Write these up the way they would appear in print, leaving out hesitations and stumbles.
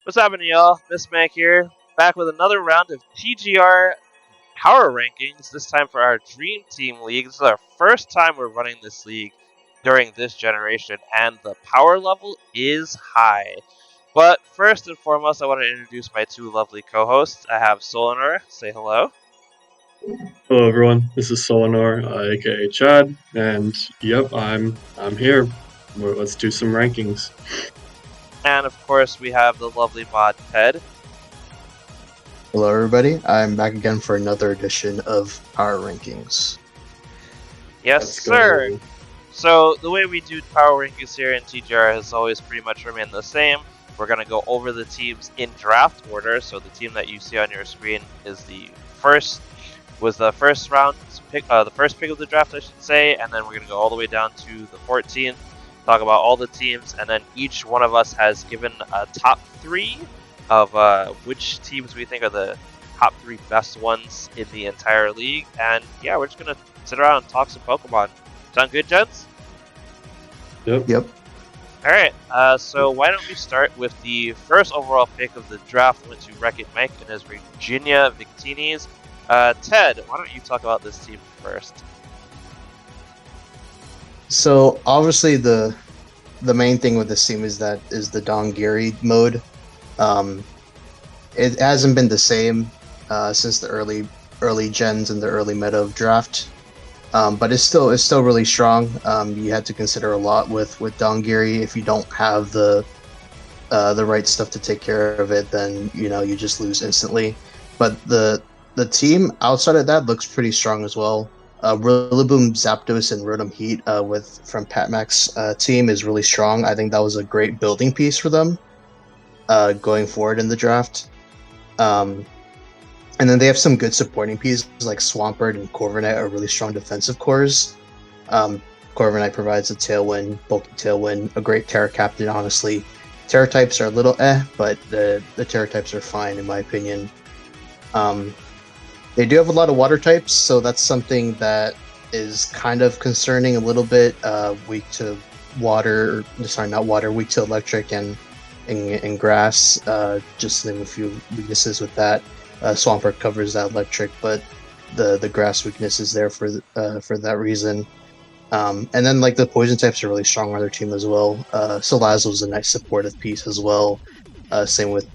What's happening, y'all? Miss Mac here, back with another round of TGR Power Rankings, this time for our Dream Team League. This is our first time we're running this league during this generation, and the power level is high. But first and foremost, I want to introduce my two lovely co-hosts. I have Solanor. Say hello. Hello everyone, this is Solanor, aka Chad, and yep, I'm here. Let's do some rankings. And of course, we have the lovely mod Ted. Hello everybody, I'm back again for another edition of Power Rankings. Yes, Let's sir. go. So the way we do power rankings here in TGR has always pretty much remained the same. We're going to go over the teams in draft order. So the team that you see on your screen is the first round pick, the first pick of the draft, I should say, and then we're going to go all the way down to the 14th, talk about all the teams, and then each one of us has given a top three of which teams we think are the top three best ones in the entire league. And yeah, we're just going to sit around and talk some Pokemon. Sound good, gents? Yep. Alright, so why don't we start with the first overall pick of the draft, went to Wreck-It Mike and his Virginia Victinis. Ted, why don't you talk about this team first? So obviously the main thing with this team is the Dongiri mode. It hasn't been the same since the early gens and the early meta of draft. But it's still really strong. You have to consider a lot with Dongiri. If you don't have the right stuff to take care of it, then you just lose instantly. But the team outside of that looks pretty strong as well. Rillaboom, Zapdos, and Rotom Heat from Patmac's team is really strong. I think that was a great building piece for them going forward in the draft. And then they have some good supporting pieces like Swampert and Corviknight are really strong defensive cores. Corviknight provides a Tailwind, bulky Tailwind, a great Terra Captain, honestly. Terra types are a little but the Terra types are fine in my opinion. They do have a lot of water types, so that's something that is kind of concerning a little bit. Weak to water, weak to electric and grass. Just to name a few weaknesses with that. Swampert covers that electric, but the grass weakness is there for that reason. And then like the poison types are really strong on their team as well. Salazzle is a nice supportive piece as well. Same with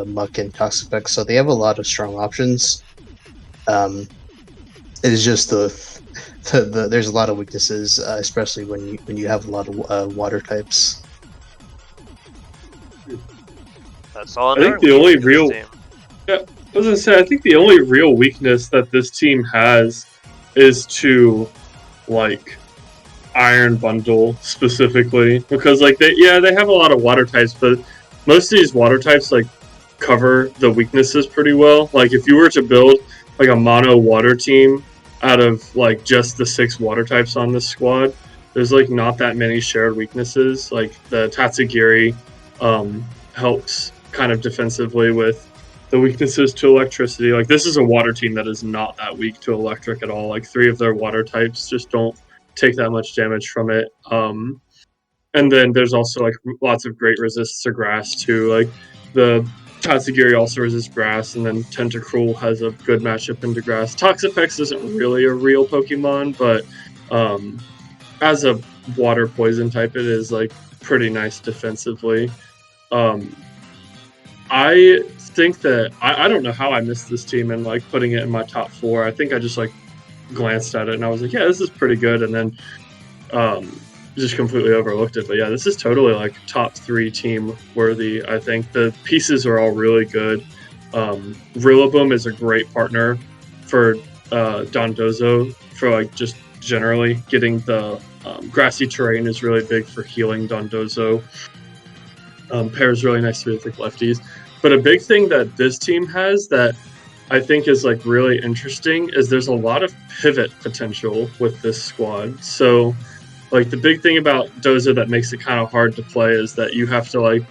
Muck and Toxapex. So they have a lot of strong options. It's just there's a lot of weaknesses, especially when you have a lot of water types. That's all. I think the only real I was gonna say, I think the only real weakness that this team has is to, like, Iron Bundle specifically, because like they have a lot of water types, but most of these water types like cover the weaknesses pretty well. Like if you were to build like a mono water team out of like just the 6 water types on this squad, there's like not that many shared weaknesses. Like the Tatsugiri helps kind of defensively with the weaknesses to electricity. Like this is a water team that is not that weak to electric at all. Like 3 of their water types just don't take that much damage from it. And then there's also like lots of great resists to grass too. Like the Tatsugiri also resists grass, and then Tentacruel has a good matchup into grass. Toxapex isn't really a real Pokemon, but as a water poison type, it is like pretty nice defensively. I think that I don't know how I missed this team and like putting it in my top 4. I think I just like glanced at it and I was like, yeah, this is pretty good, and then just completely overlooked it. But yeah, this is totally like top 3 team worthy. I think the pieces are all really good. Rillaboom is a great partner for Dondozo for like just generally getting the grassy terrain is really big for healing Dondozo. Pairs really nice with like lefties. But a big thing that this team has that I think is like really interesting is there's a lot of pivot potential with this squad. So like the big thing about Dozo that makes it kind of hard to play is that you have to like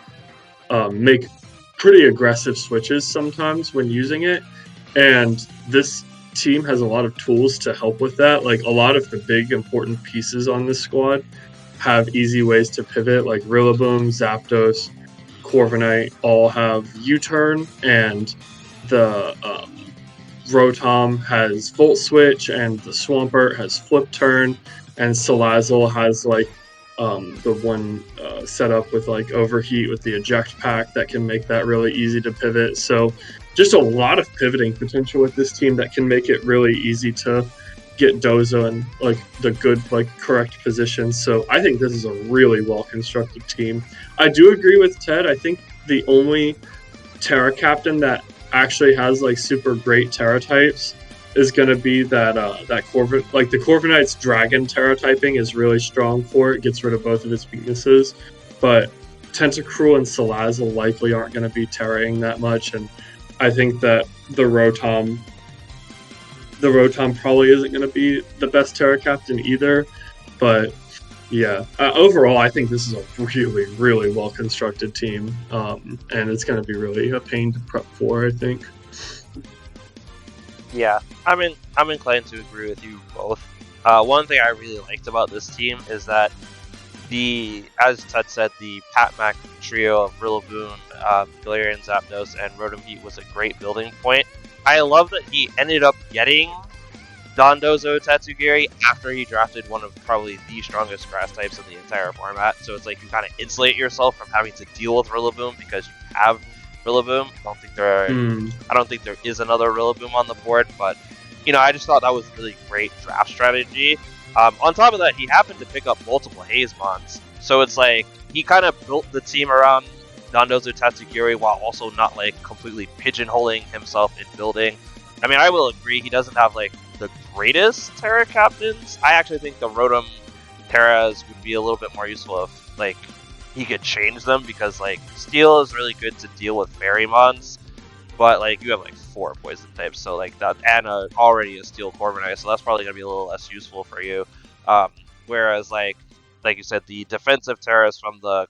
make pretty aggressive switches sometimes when using it. And this team has a lot of tools to help with that. Like a lot of the big important pieces on this squad have easy ways to pivot, like Rillaboom, Zapdos, Corviknight all have U-turn, and the Rotom has Volt Switch, and the Swampert has Flip Turn, and Salazzle has like the one set up with like Overheat with the Eject Pack that can make that really easy to pivot. So just a lot of pivoting potential with this team that can make it really easy to get Dozo in like the good, like correct positions. So I think this is a really well constructed team. I do agree with Ted. I think the only Terra captain that actually has like super great Terra types is going to be that like the Corviknight's Dragon Terra typing is really strong for it. Gets rid of both of its weaknesses, but Tentacruel and Salazzle likely aren't going to be Terraing that much, and I think that the Rotom probably isn't going to be the best Terra captain either. But yeah, overall, I think this is a really, really well constructed team, and it's going to be really a pain to prep for, I think. Yeah, I'm inclined to agree with you both. One thing I really liked about this team is that as Ted said, the Pat-Mac trio of Rillaboom, Galarian Zapdos, and Rotom Heat was a great building point. I love that he ended up getting Dondozo Tatsugiri after he drafted one of probably the strongest grass types in the entire format. So it's like you kind of insulate yourself from having to deal with Rillaboom because you have Rillaboom. I don't think there is another Rillaboom on the board, but I just thought that was really great draft strategy. On top of that, he happened to pick up multiple Hazemons, so it's like he kind of built the team around Dondozo Tatsugiri while also not like completely pigeonholing himself in building. I mean, I will agree he doesn't have like the greatest Terra captains. I actually think the Rotom Terras would be a little bit more useful if like he could change them, because like Steel is really good to deal with Fairy-mons, but like you have like 4 poison types, so like that, and already a Steel Corviknight, so that's probably gonna be a little less useful for you. Whereas like you said, the defensive Terras from the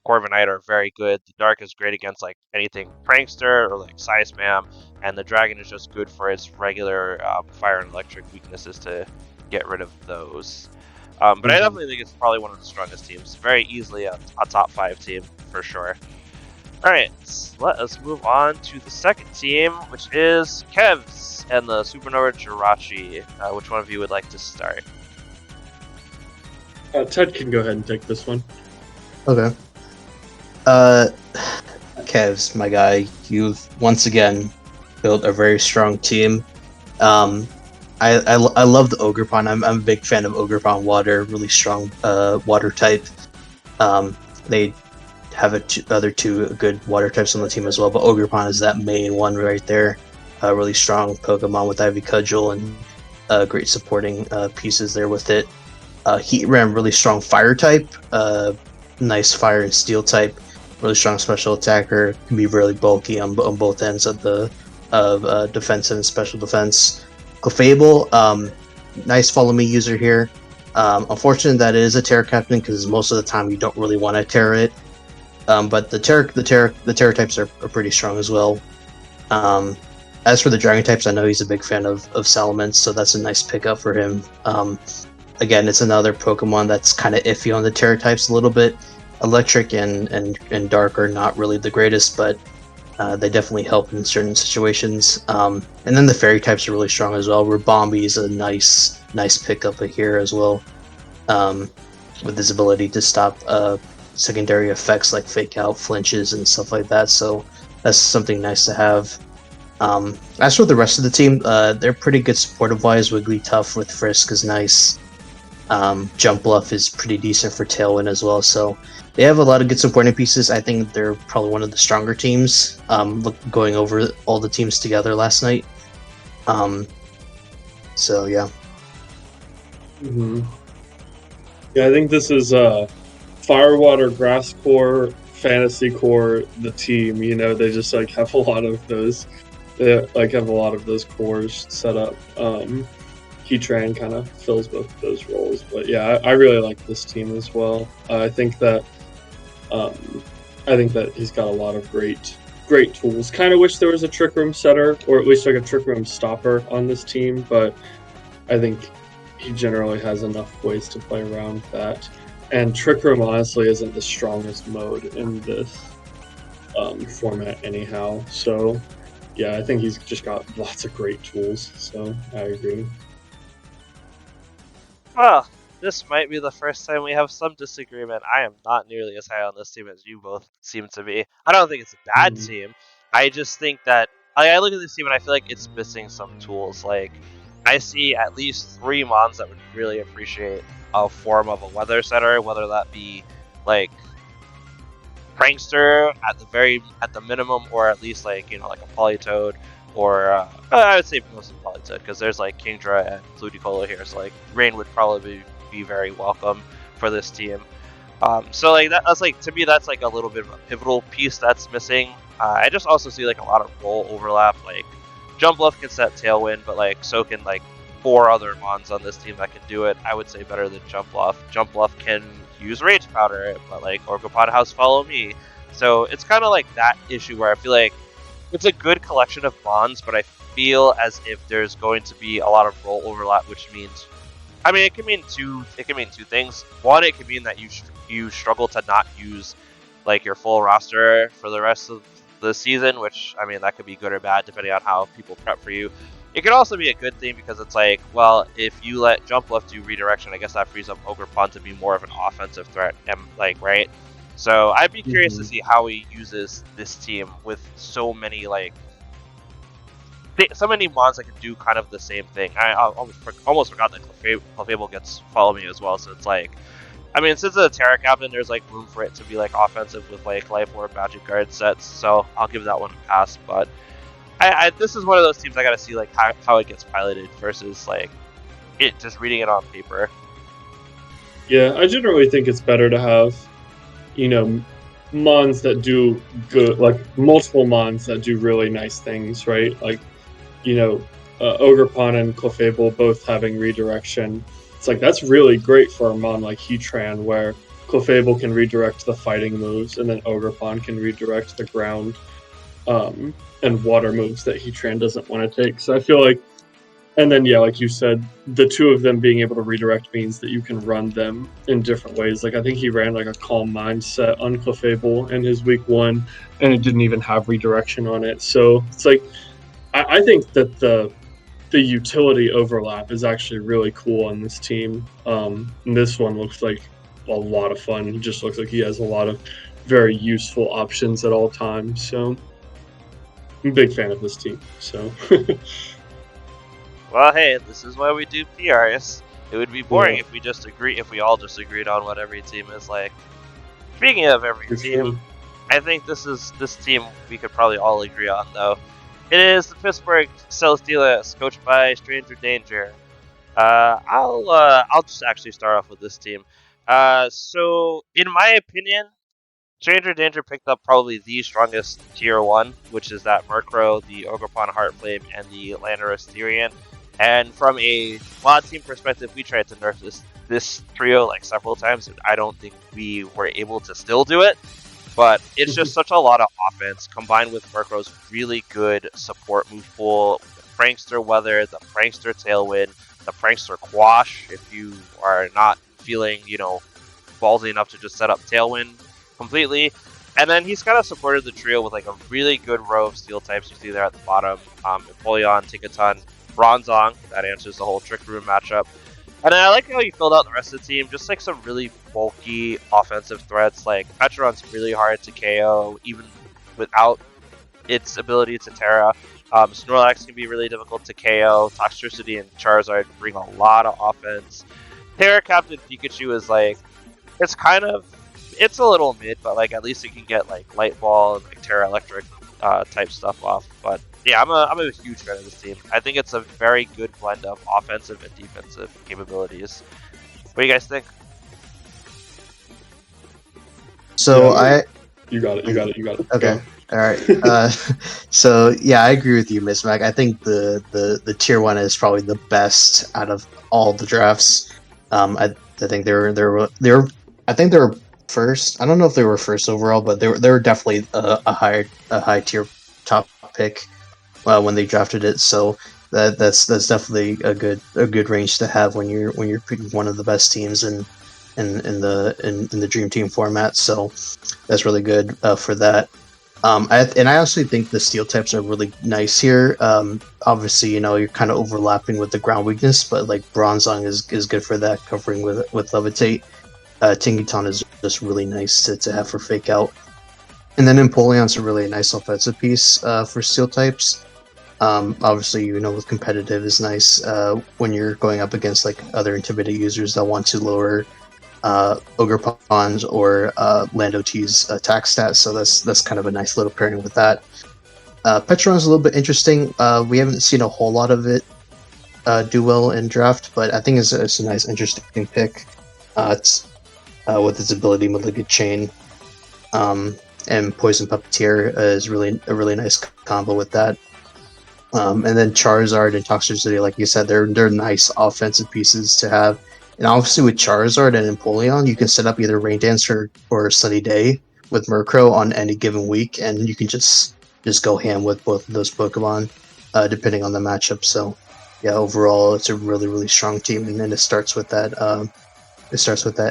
Corviknight are very good. The Dark is great against like anything Prankster or like Spam, and the Dragon is just good for its regular fire and electric weaknesses to get rid of those. But I definitely think it's probably one of the strongest teams. Very easily a top 5 team for sure. Alright, let us move on to the second team, which is Kev's and the Supernova Jirachi. Which one of you would like to start? Ted can go ahead and take this one. Okay. Kev's, my guy, you've once again built a very strong team. I love the Ogerpon. I'm a big fan of Ogerpon Water, really strong water type. They have other two good water types on the team as well, but Ogerpon is that main one right there. Really strong Pokemon with Ivy Cudgel and great supporting pieces there with it. Heatran, really strong fire type. Nice fire and steel type. Really strong special attacker. Can be really bulky on both ends of the defensive and special defense. Clefable, nice follow me user here. Unfortunate that it is a Terra captain, because most of the time you don't really want to Terra it. But the Terra types are pretty strong as well. As for the Dragon types, I know he's a big fan of Salamence, so that's a nice pickup for him. Again, it's another Pokemon that's kind of iffy on the Terra types a little bit. Electric and Dark are not really the greatest, but they definitely help in certain situations. And then the Fairy types are really strong as well. Ribombee is a nice pickup here as well, with his ability to stop secondary effects like Fake Out, flinches, and stuff like that. So that's something nice to have. As for the rest of the team, they're pretty good supportive-wise. Wigglytuff with Frisk is nice. Jump Bluff is pretty decent for Tailwind as well. So they have a lot of good supporting pieces. I think they're probably one of the stronger teams. Going over all the teams together last night. So yeah. Mm-hmm. Yeah, I think this is Firewater, Grass Core, Fantasy Core, the team. They just like have a lot of those. They like have a lot of those cores set up. Heatran kind of fills both of those roles, but yeah, I really like this team as well. I think that he's got a lot of great tools. Kind of wish there was a Trick Room setter, or at least like a Trick Room stopper on this team, but I think he generally has enough ways to play around that. And Trick Room honestly isn't the strongest mode in this. format anyhow. So yeah, I think he's just got lots of great tools. So I agree. Well, this might be the first time we have some disagreement. I am not nearly as high on this team as you both seem to be. I don't think it's a bad Mm. team. I just think that I look at this team and I feel like it's missing some tools. Like I see at least 3 mons that would really appreciate a form of a weather setter, whether that be like prankster at the minimum, or at least like like a Polytoad, or I would say mostly Polytoad because there's like Kingdra and Ludicolo here, so like Rain would probably be very welcome for this team. So like that's like, to me, that's like a little bit of a pivotal piece that's missing. I just also see like a lot of role overlap. Like Jump Bluff can set Tailwind, but like so can like 4 other mons on this team that can do it. I would say better than Jump Bluff. Jump Bluff can use Rage Powder, but like Orcopod House Follow Me. So it's kind of like that issue where I feel like it's a good collection of mons, but I feel as if there's going to be a lot of role overlap, which means, I mean, it can mean two things. One, it can mean that you struggle to not use like your full roster for the rest of the season, which, I mean, that could be good or bad depending on how people prep for you. It could also be a good thing because it's like, well, if you let Jump Left do redirection, I guess that frees up Ogre Pond to be more of an offensive threat, and like, right? So I'd be curious to see how he uses this team with so many like so many mons that can do kind of the same thing. I almost forgot that Clefable gets Follow Me as well, so it's like, I mean, since it's a Terra Captain, there's like room for it to be like offensive with like Life Orb, Magic Guard sets, so I'll give that one a pass. But this is one of those teams I gotta see like how it gets piloted versus like it just reading it on paper. Yeah, I generally think it's better to have, mons that do good, like multiple mons that do really nice things, right? Like, Ogerpon and Clefable both having redirection. It's like that's really great for a mon like Heatran, where Clefable can redirect the fighting moves, and then Ogerpon can redirect the ground and water moves that Heatran doesn't want to take. So I feel like, and then yeah, like you said, the two of them being able to redirect means that you can run them in different ways. Like I think he ran like a Calm Mindset on Clefable in his week 1, and it didn't even have redirection on it. So it's like I think that the utility overlap is actually really cool on this team. And this one looks like a lot of fun. He just looks like he has a lot of very useful options at all times. So I'm a big fan of this team. So Well, hey, this is why we do PRs. It would be boring yeah, if we all just agreed on what every team is like. Speaking of every for team, sure. I think this team we could probably all agree on though. It is the Pittsburgh Steelers, coached by Stranger Danger. I'll just actually start off with this team. So in my opinion, Stranger Danger picked up probably the strongest tier 1, which is that Murkrow, the Ogerpon Heartflame, and the Landorus Therian. And from a mod team perspective, we tried to nerf this trio like several times, and I don't think we were able to still do it. But it's just such a lot of offense combined with Murkrow's really good support move pool, the Prankster Weather, the Prankster Tailwind, the Prankster Quash, if you are not feeling, ballsy enough to just set up Tailwind completely. And then he's kind of supported the trio with like a really good row of steel types you see there at the bottom. Empoleon, Tinkaton, Bronzong, that answers the whole Trick Room matchup. And then I like how you filled out the rest of the team, just like some really bulky offensive threats. Like Petron's really hard to KO, even without its ability to Terra. Snorlax can be really difficult to KO. Toxtricity and Charizard bring a lot of offense. Terra Captain Pikachu is like, it's a little mid, but like at least it can get like Light Ball and like Terra Electric type stuff off. But yeah, I'm a huge fan of this team. I think it's a very good blend of offensive and defensive capabilities. What do you guys think? So Yeah, you got it. You got it. You got it. Okay. Go. All right. So yeah, I agree with you, Miss Mac. I think the tier 1 is probably the best out of all the drafts. I think they were I think they were first. I don't know if they were first overall, but they were definitely a high tier top pick when they drafted it. So that's definitely a good range to have when you're picking one of the best teams in the dream team format. So that's really good for that. I actually think the steel types are really nice here. Obviously, you're kind of overlapping with the ground weakness, but like Bronzong is good for that, covering with levitate. Tingyton is just really nice to have for fake out, and then Empoleon's a really nice offensive piece for steel types. Obviously, with competitive is nice when you're going up against like other Intimidate users that want to lower Ogre Pawns or Lando T's attack stats. So that's kind of a nice little pairing with that. Petron's a little bit interesting. We haven't seen a whole lot of it do well in draft, but I think it's a nice, interesting pick. It's with its ability Malignant Chain and Poison Puppeteer is really a really nice combo with that. And then Charizard and Toxicity, like you said, they're nice offensive pieces to have. And obviously with Charizard and Empoleon, you can set up either Rain Dance or Sunny Day with Murkrow on any given week, and you can just go ham with both of those Pokemon, depending on the matchup. So yeah, overall it's a really, really strong team, and then it starts with that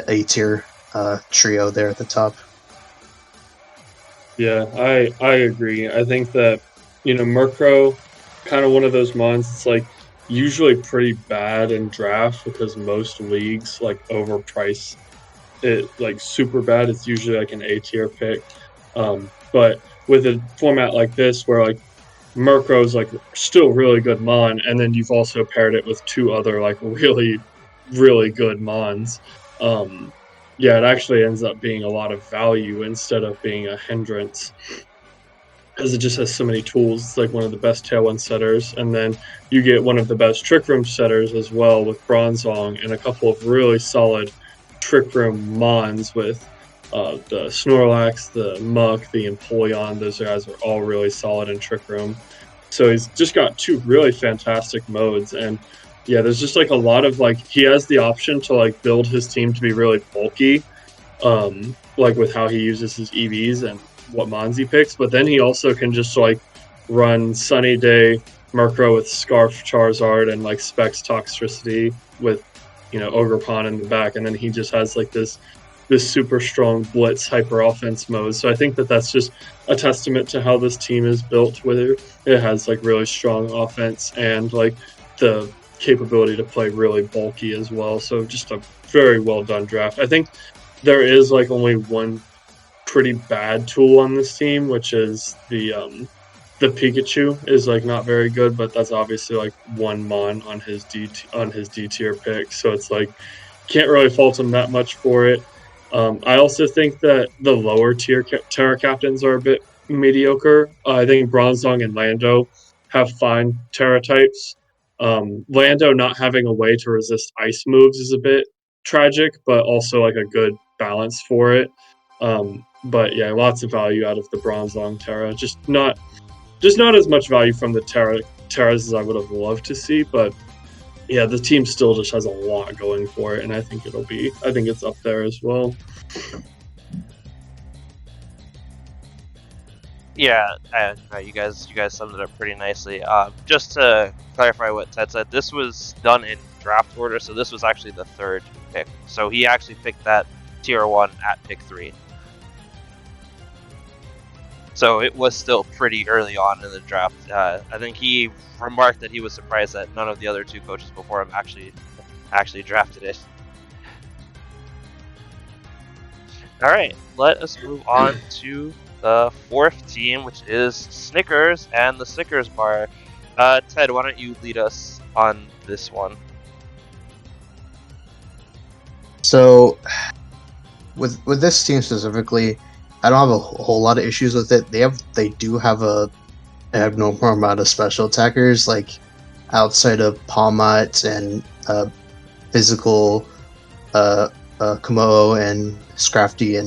A tier trio there at the top. Yeah, I agree. I think that Murkrow, kind of one of those mons. It's like usually pretty bad in draft because most leagues like overprice it like super bad. It's usually like an A tier pick. But with a format like this where like Murkrow's like still really good mon, and then you've also paired it with two other like really, really good mons. Yeah, it actually ends up being a lot of value instead of being a hindrance, because it just has so many tools. It's like one of the best Tailwind setters, and then you get one of the best Trick Room setters as well with Bronzong, and a couple of really solid Trick Room mons with the Snorlax, the Muck, the Empoleon. Those guys are all really solid in Trick Room. So he's just got two really fantastic modes, and yeah, there's just like a lot of like he has the option to like build his team to be really bulky, like with how he uses his EVs and what mons he picks, but then he also can just like run Sunny Day Murkrow with Scarf Charizard and like Specs Toxicity with Ogerpon in the back, and then he just has like this super strong blitz hyper offense mode. So I think that that's just a testament to how this team is built, whether it has like really strong offense and like the capability to play really bulky as well. So just a very well done draft. I think there is like only one pretty bad tool on this team, which is the Pikachu is like not very good, but that's obviously like one mon on his D tier pick, so it's like can't really fault him that much for it. I also think that the lower tier Terra Captains are a bit mediocre. I think Bronzong and Lando have fine Terra types. Lando not having a way to resist ice moves is a bit tragic, but also like a good balance for it. But yeah, lots of value out of the Bronzong Terra. Just not as much value from the Terras as I would have loved to see, but yeah, the team still just has a lot going for it, and I think it's up there as well. Yeah, you guys summed it up pretty nicely. Just to clarify what Ted said, this was done in draft order, so this was actually the third pick. So he actually picked that tier 1 at pick 3. So it was still pretty early on in the draft. I think he remarked that he was surprised that none of the other two coaches before him actually drafted it. All right, let us move on to the fourth team, which is Snickers and the Snickers bar. Ted, why don't you lead us on this one? So, with this team specifically, I don't have a whole lot of issues with it. They do have a abnormal amount of special attackers, like outside of Palmot and physical Komodo and Scrafty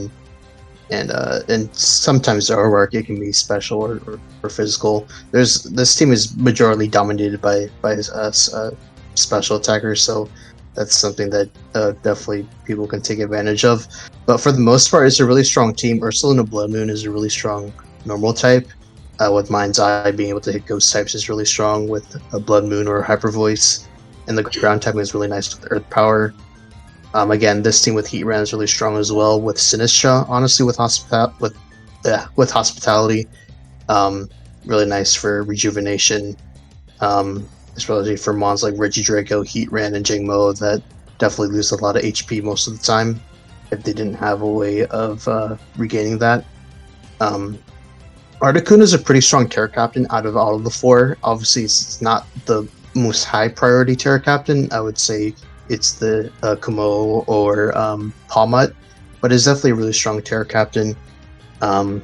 and sometimes Zoroark, it can be special or physical. This team is majorly dominated by special attackers, so that's something that definitely people can take advantage of. But for the most part, it's a really strong team. Ursaluna Blood Moon is a really strong normal type. With Mind's Eye, being able to hit ghost types is really strong with a Blood Moon or Hyper Voice. And the ground type is really nice with Earth Power. Again, this team with Heatran is really strong as well. With Sinistra, honestly, with with hospitality. Really nice for rejuvenation. Especially for mons like Regidrago, Heatran, and Jingmo that definitely lose a lot of HP most of the time if they didn't have a way of regaining that. Articuno is a pretty strong Terra Captain out of all of the four. Obviously, it's not the most high priority Terra Captain. I would say it's the Kumo or Palmut, but it's definitely a really strong Terra Captain. And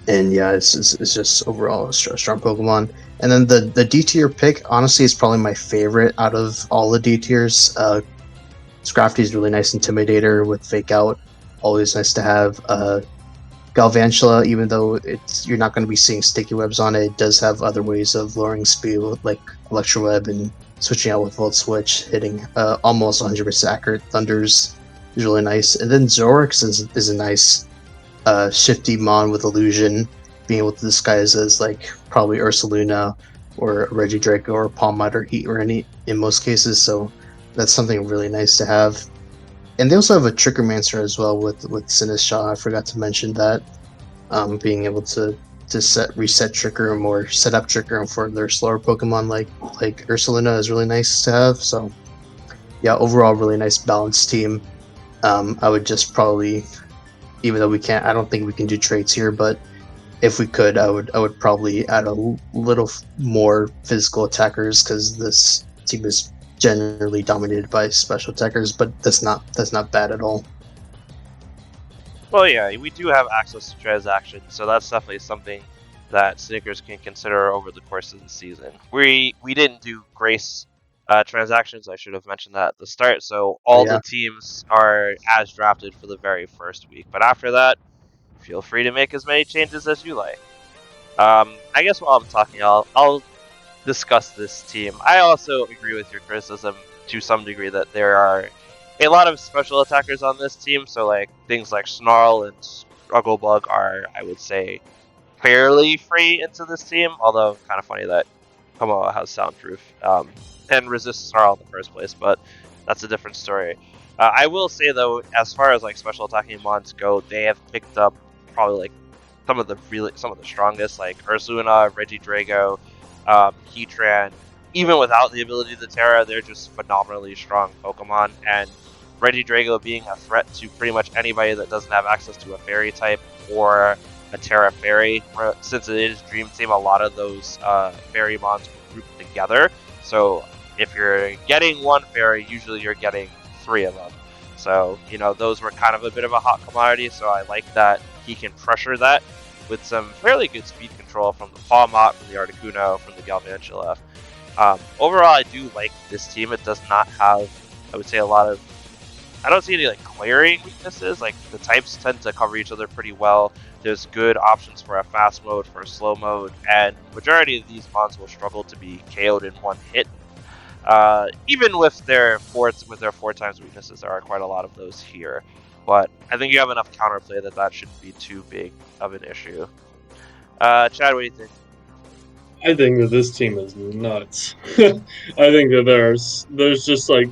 yeah, it's just overall a strong Pokemon. And then the D tier pick, honestly, is probably my favorite out of all the D tiers. Scrafty is really nice Intimidator with Fake Out. Always nice to have. Galvantula, even though you're not going to be seeing sticky webs on it, it does have other ways of lowering speed, like Electro Web and switching out with Volt Switch, hitting almost 100% accurate Thunders is really nice. And then Zorix is a nice shifty Mon with Illusion, being able to disguise as like probably Ursaluna or Regidrago or Palmite or Heatran in most cases. So that's something really nice to have. And they also have a Trickermancer as well with Sinistcha. I forgot to mention that. Being able to reset Trick Room or set up Trick Room for their slower Pokemon like Ursaluna is really nice to have. So yeah, overall really nice balanced team. I would just probably, even though I don't think we can do traits here, but if we could, I would probably add a little more physical attackers because this team is generally dominated by special attackers, but that's not bad at all. Well, yeah, we do have access to transactions, so that's definitely something that Snickers can consider over the course of the season. We didn't do Grace transactions. I should have mentioned that at the start. So all the teams are as drafted for the very first week, but after that, feel free to make as many changes as you like. I guess while I'm talking, I'll discuss this team. I also agree with your criticism to some degree that there are a lot of special attackers on this team, so like things like Snarl and Strugglebug are, I would say, fairly free into this team, although kind of funny that Komoa has Soundproof and resists Snarl in the first place, but that's a different story. I will say though, as far as like special attacking mons go, they have picked up probably like some of the strongest, like Ursaluna, Regidrago, Heatran. Even without the ability to Terra, they're just phenomenally strong Pokemon, and Regidrago being a threat to pretty much anybody that doesn't have access to a Fairy type or a Terra Fairy. Since it is Dream Team, a lot of those Fairy mons will group together. So if you're getting one Fairy, usually you're getting 3 of them. So, those were kind of a bit of a hot commodity, so I like that he can pressure that with some fairly good speed control from the Palmot, from the Articuno, from the Galvantula. Overall, I do like this team. It does not have, I would say, I don't see any like glaring weaknesses. Like the types tend to cover each other pretty well. There's good options for a fast mode, for a slow mode, and majority of these mons will struggle to be KO'd in one hit. Even with their 4 times weaknesses, there are quite a lot of those here. But I think you have enough counterplay that shouldn't be too big of an issue. Chad, what do you think? I think that this team is nuts. I think that there's just like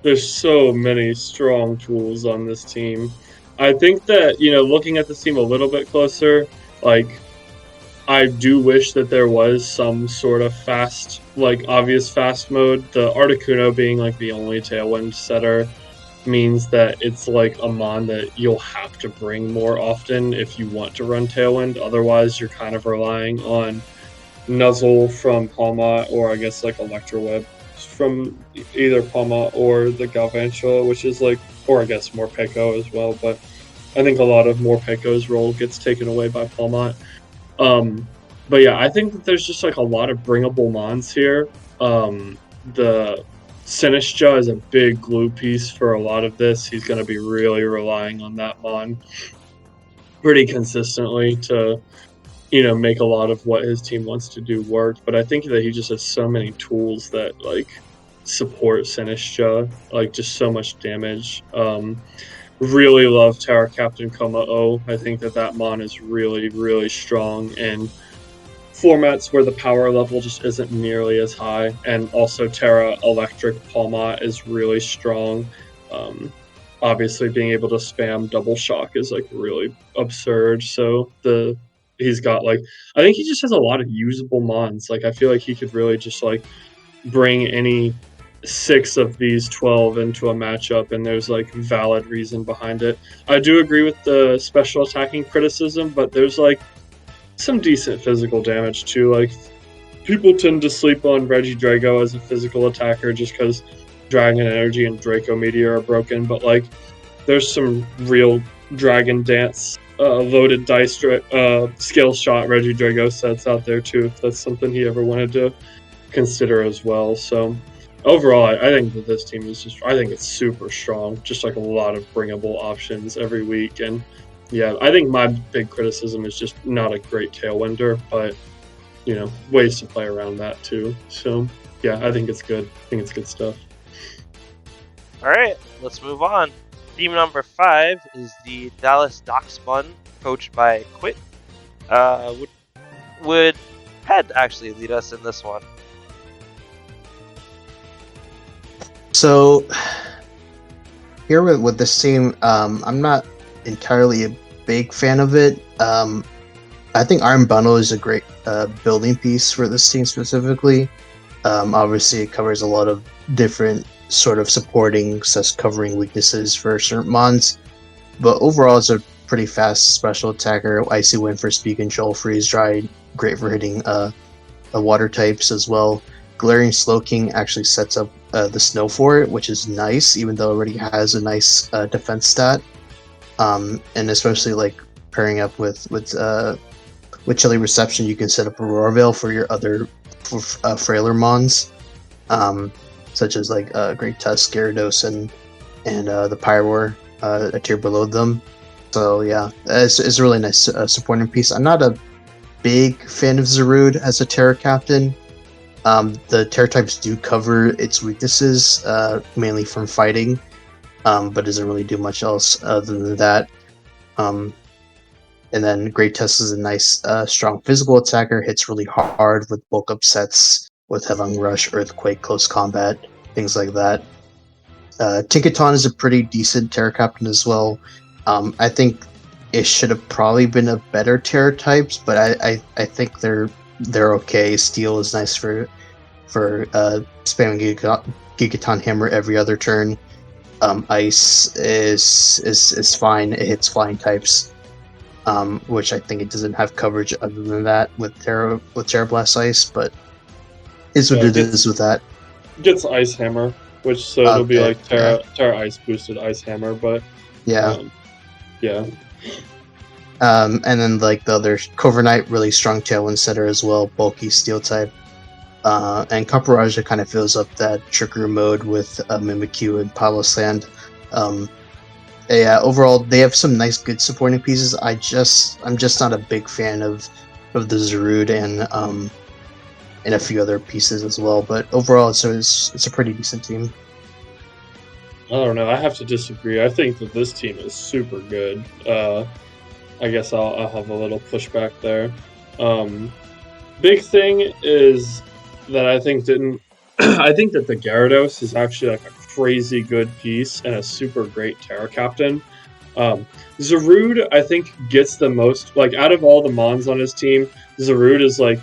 there's so many strong tools on this team. I think that, looking at this team a little bit closer, like I do wish that there was some sort of fast, like obvious fast mode. The Articuno being like the only Tailwind setter means that it's like a mon that you'll have to bring more often if you want to run Tailwind. Otherwise, you're kind of relying on Nuzzle from Palma, or I guess like Electroweb from either Palma or the Galvantula, which is like, or I guess Morpeko as well. But I think a lot of Morpeko's role gets taken away by Palma. But yeah, I think that there's just like a lot of bringable mons here. The Sinistcha is a big glue piece for a lot of this. He's going to be really relying on that mon pretty consistently to, make a lot of what his team wants to do work. But I think that he just has so many tools that like support Sinistcha, like just so much damage. Really love Terra Captain Komao. I think that mon is really, really strong in formats where the power level just isn't nearly as high. And also Terra Electric Palma is really strong. obviously being able to spam double shock is like really absurd. So he's got like, I think he just has a lot of usable mons. Like I feel like he could really just like bring any 6 of these 12 into a matchup, and there's like valid reason behind it. I do agree with the special attacking criticism, but there's like some decent physical damage too. Like people tend to sleep on Regidrago as a physical attacker just because Dragon Energy and Draco Meteor are broken, but like there's some real Dragon Dance loaded dice skill shot Regidrago sets out there too, if that's something he ever wanted to consider as well. So overall, I think that this team is just, I think it's super strong, just like a lot of bringable options every week. And yeah, I think my big criticism is just not a great Tailwinder, but you know, ways to play around that too. So yeah, I think it's good. I think it's good stuff. All right, let's move on. Team number 5 is the Dallas Dockspun, coached by Quit. Would Head actually lead us in this one? So here with this team, I'm not entirely a big fan of it. I think Iron Bundle is a great building piece for this team specifically. Obviously, it covers a lot of different sort of supporting / covering weaknesses for certain mons, but overall, it's a pretty fast special attacker. Icy Wind for speed control, Freeze Dry, great for hitting the water types as well. Glaring Slowking actually sets up the snow for it, which is nice, even though it already has a nice defense stat. And especially like pairing up with Chilly Reception, you can set up Aurora Veil for your other frailer mons, such as like Great Tusk, Gyarados, and the Pyroar, a tier below them. So yeah, it's a really nice supporting piece. I'm not a big fan of Zarude as a Terra Captain. The Terra types do cover its weaknesses, mainly from fighting, but doesn't really do much else other than that. And then Great Tusk is a nice, strong physical attacker, hits really hard with bulk up sets, with Headlong Rush, Earthquake, Close Combat, things like that. Tinkaton is a pretty decent Terra Captain as well. I think it should have probably been a better Terra types, but I think they're okay. Steel is nice for spamming Gigaton Hammer every other turn. Ice is fine. It hits flying types, which I think it doesn't have coverage other than that with Terra Blast Ice, but is what it is with that. Gets Ice Hammer, which so it'll be like Terra Ice boosted Ice Hammer, but yeah. Yeah. And then like the other Cover Knight, really strong Tailwind setter as well, bulky Steel type. And Caparaja kind of fills up that Trick Room mode with Mimikyu and Palo Sand. Yeah, overall they have some nice good supporting pieces. I'm just not a big fan of the Zarude and a few other pieces as well. But overall, it's a pretty decent team. I don't know. I have to disagree. I think that this team is super good. I guess I'll have a little pushback there. Big thing is that I think I think that the Gyarados is actually like a crazy good piece and a super great Terra Captain. Zarude, I think, gets the most, like, out of all the Mons on his team, Zarude is like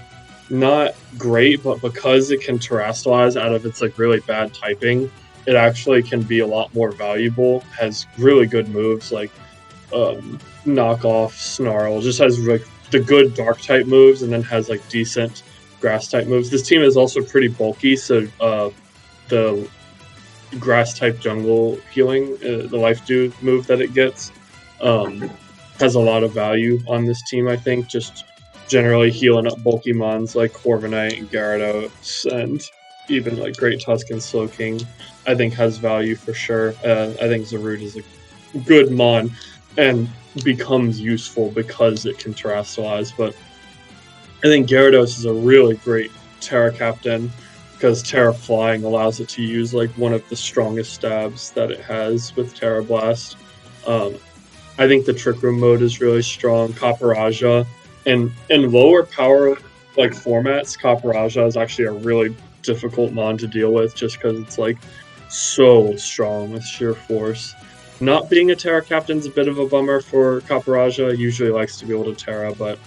not great, but because it can Terrastallize out of its like really bad typing, it actually can be a lot more valuable. Has really good moves like Knock Off, Snarl, just has like the good dark type moves, and then has like decent grass type moves. This team is also pretty bulky, so the grass type jungle healing, the Life Dew move that it gets, has a lot of value on this team. I think just generally healing up bulky mons like Corviknight and Gyarados, and even like Great Tusk and Slowking, I think has value for sure. I think Zarude is a good mon and becomes useful because it can Terrastallize, but I think Gyarados is a really great Terra Captain because Terra Flying allows it to use like one of the strongest stabs that it has with Terra Blast. I think the Trick Room mode is really strong. Caparaja, and in lower power like formats, Caparaja is actually a really difficult mon to deal with just because it's like so strong with sheer force. not being a Terra captain's a bit of a bummer for Caparaja. Usually likes to be able to Terra, but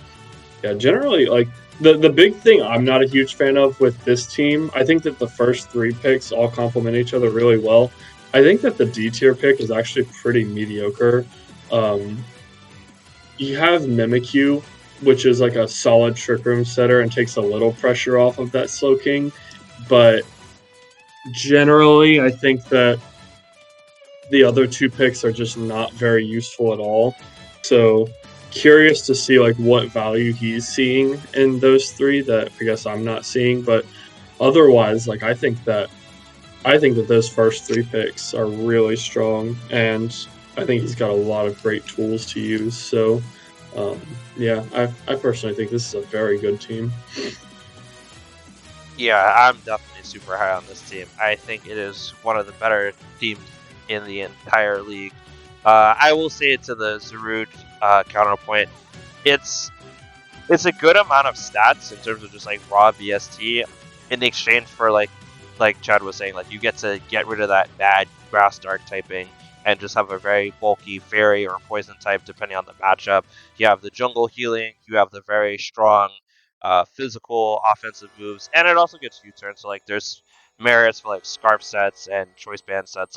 yeah, generally, like, the big thing I'm not a huge fan of with this team, I think that the first 3 picks all complement each other really well. I think that the D tier pick is actually pretty mediocre. You have Mimikyu, which is like a solid Trick Room setter and takes a little pressure off of that Slowking, but generally, I think that the other 2 picks are just not very useful at all. So curious to see like what value he's seeing in those 3 that I guess I'm not seeing. But otherwise, like I think that those first 3 picks are really strong, and I think he's got a lot of great tools to use. So yeah, I personally think this is a very good team. Yeah, I'm definitely super high on this team. I think it is one of the better teams in the entire league. I will say to the Zaruj counterpoint, it's a good amount of stats in terms of just like raw BST in exchange for like Chad was saying, like you get to get rid of that bad grass dark typing and just have a very bulky fairy or poison type depending on the matchup. You have the jungle healing, you have the very strong physical offensive moves, and it also gets U-turns. So like there's merits for like scarf sets and choice band sets,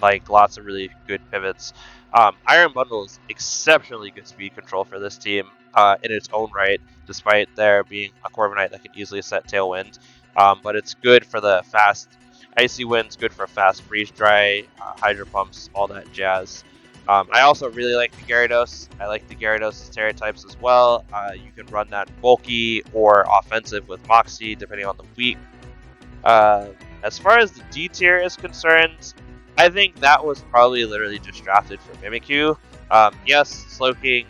like lots of really good pivots. Iron Bundle is exceptionally good speed control for this team in its own right, despite there being a Corviknight that can easily set Tailwind. But it's good for the fast Icy Wind's good for fast freeze dry, Hydro Pumps, all that jazz. I also really like the Gyarados. I like the Gyarados stereotypes as well. You can run that bulky or offensive with Moxie, depending on the week. As far as the D tier is concerned, I think that was probably literally just drafted for Mimikyu. Yes, Slowking,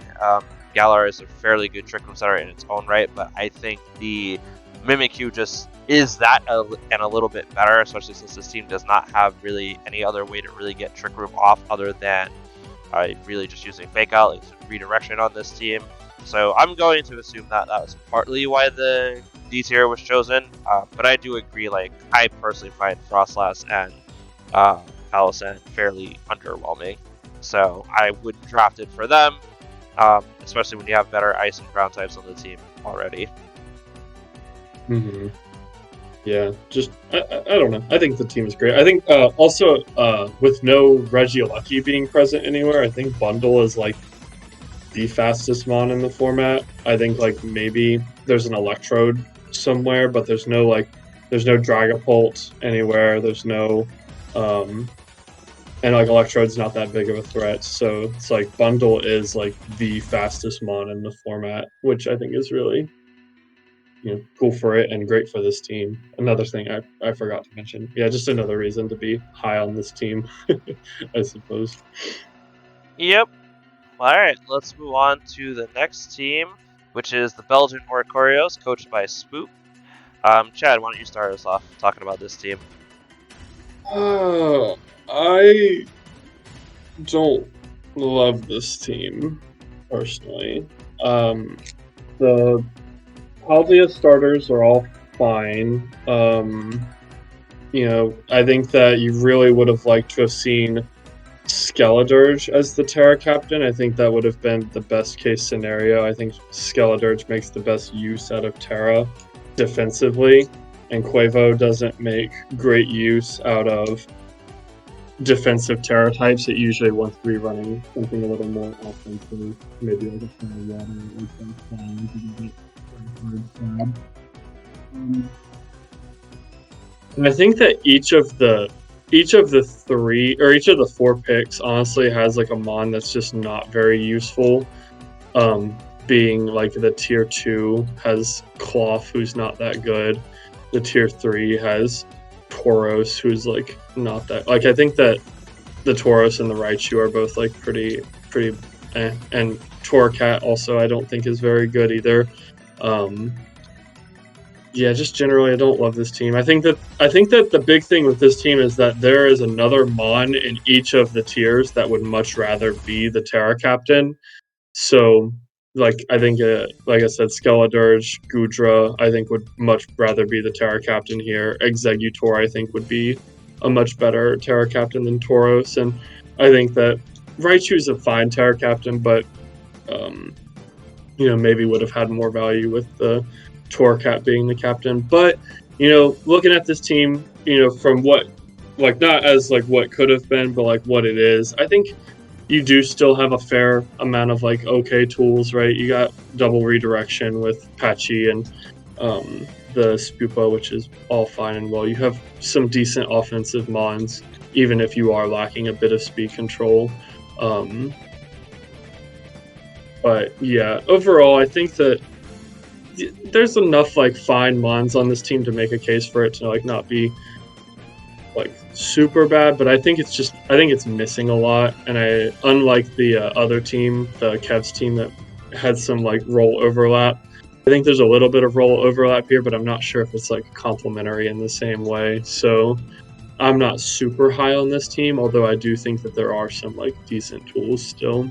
Galar is a fairly good Trick Room setter in its own right, but I think the Mimikyu just is that and a little bit better, especially since this team does not have really any other way to really get Trick Room off other than really just using Fake Out, like redirection on this team. So I'm going to assume that that was partly why the D tier was chosen, but I do agree, like, I personally find Frostlass and Palisand fairly underwhelming. So I wouldn't draft it for them, especially when you have better ice and ground types on the team already. Mm-hmm. Yeah, just I don't know. I think the team is great. I think also with no Regieleki being present anywhere, I think Bundle is like the fastest mon in the format. I think like maybe there's an Electrode somewhere, but there's no Dragapult anywhere. There's no and like Electrode's not that big of a threat. So it's like Bundle is like the fastest mon in the format, which I think is really cool for it and great for this team. Another thing I forgot to mention. Yeah, just another reason to be high on this team, I suppose. Yep. Alright, let's move on to the next team, which is the Belgian Oricorios, coached by Spoop. Chad, why don't you start us off talking about this team? I don't love this team personally. The Paldea starters are all fine. I think that you really would have liked to have seen Skeledirge as the Terra captain. I think that would have been the best case scenario. I think Skeledirge makes the best use out of Terra defensively, and Quavo doesn't make great use out of defensive Terra types. It usually wants to be running something a little more offensive, maybe like a Fire Water or something. And I think that each of the 3 or each of the 4 picks honestly has like a mon that's just not very useful. Being like the tier 2 has Cloth, who's not that good. The tier 3 has Tauros, who's like not that. Like I think that the Tauros and the Raichu are both like pretty and Torcat also I don't think is very good either. Yeah, just generally, I don't love this team. I think that the big thing with this team is that there is another Mon in each of the tiers that would much rather be the Terra captain. So, like, I think, like I said, Skeledirge, Gudra, I think would much rather be the Terra captain here. Executor, I think, would be a much better Terra Captain than Tauros, and I think that Raichu's a fine Terra Captain, but maybe would have had more value with the Torcat being the captain. But looking at this team, from what, like, not as like what could have been, but like what it is, I think you do still have a fair amount of like okay tools, right? You got double redirection with Patchy and the Spupa, which is all fine and well. You have some decent offensive mons, even if you are lacking a bit of speed control. But yeah, overall, I think that there's enough like fine mons on this team to make a case for it to like not be like super bad. But I think it's missing a lot. And unlike the other team, the Kev's team that had some like role overlap, I think there's a little bit of role overlap here, but I'm not sure if it's like complementary in the same way. So I'm not super high on this team, although I do think that there are some like decent tools still.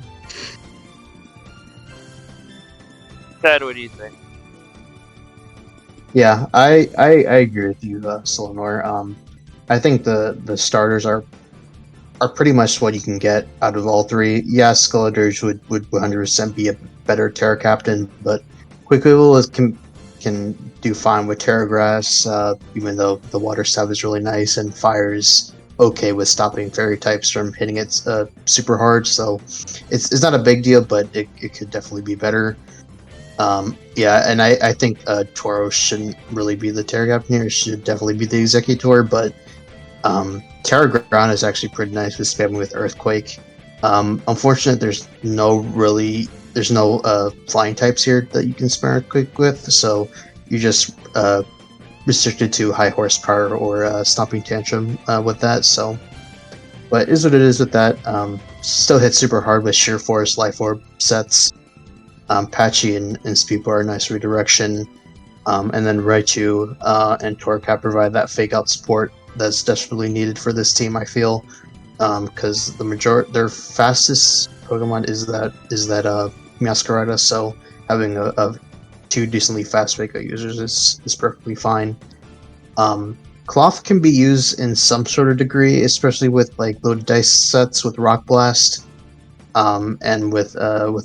Ted, what do you think? Yeah, I agree with you, Solanor. I think the starters are pretty much what you can get out of all three. Yeah, Skeledirge would 100% be a better Terra Captain, but Quickweevil can do fine with Terra Grass, even though the Water Stab is really nice, and Fire is okay with stopping Fairy types from hitting it super hard. So it's not a big deal, but it could definitely be better. Yeah, and I think Tauros shouldn't really be the Terra Captain here. It should definitely be the Executor, but Terra Ground is actually pretty nice with spamming with Earthquake. Unfortunately, there's no flying types here that you can spam Earthquake with, so you're just restricted to high horsepower or Stomping Tantrum with that. So, but it is what it is with that. Still hits super hard with Sheer Force, Life Orb sets. Patchy and Spupa are nice redirection. And then Raichu and Torcat provide that fake out support that's desperately needed for this team, I feel. Because their fastest Pokemon is that Masquerada, so having a two decently fast fake out users is perfectly fine. Cloth can be used in some sort of degree, especially with like loaded dice sets with Rock Blast. And with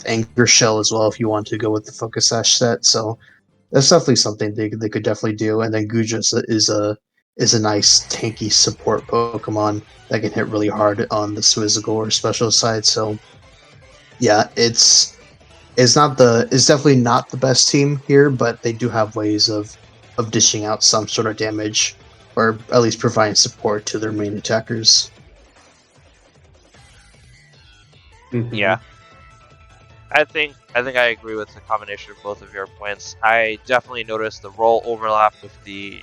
Anger Shell as well, if you want to go with the Focus Sash set. So that's definitely something they could definitely do. And then Guja is a nice tanky support Pokemon that can hit really hard on the Swizzigal or special side. So yeah, it's definitely not the best team here, but they do have ways of dishing out some sort of damage, or at least providing support to their main attackers. Mm-hmm. Yeah. I think I agree with the combination of both of your points. I definitely noticed the role overlap with the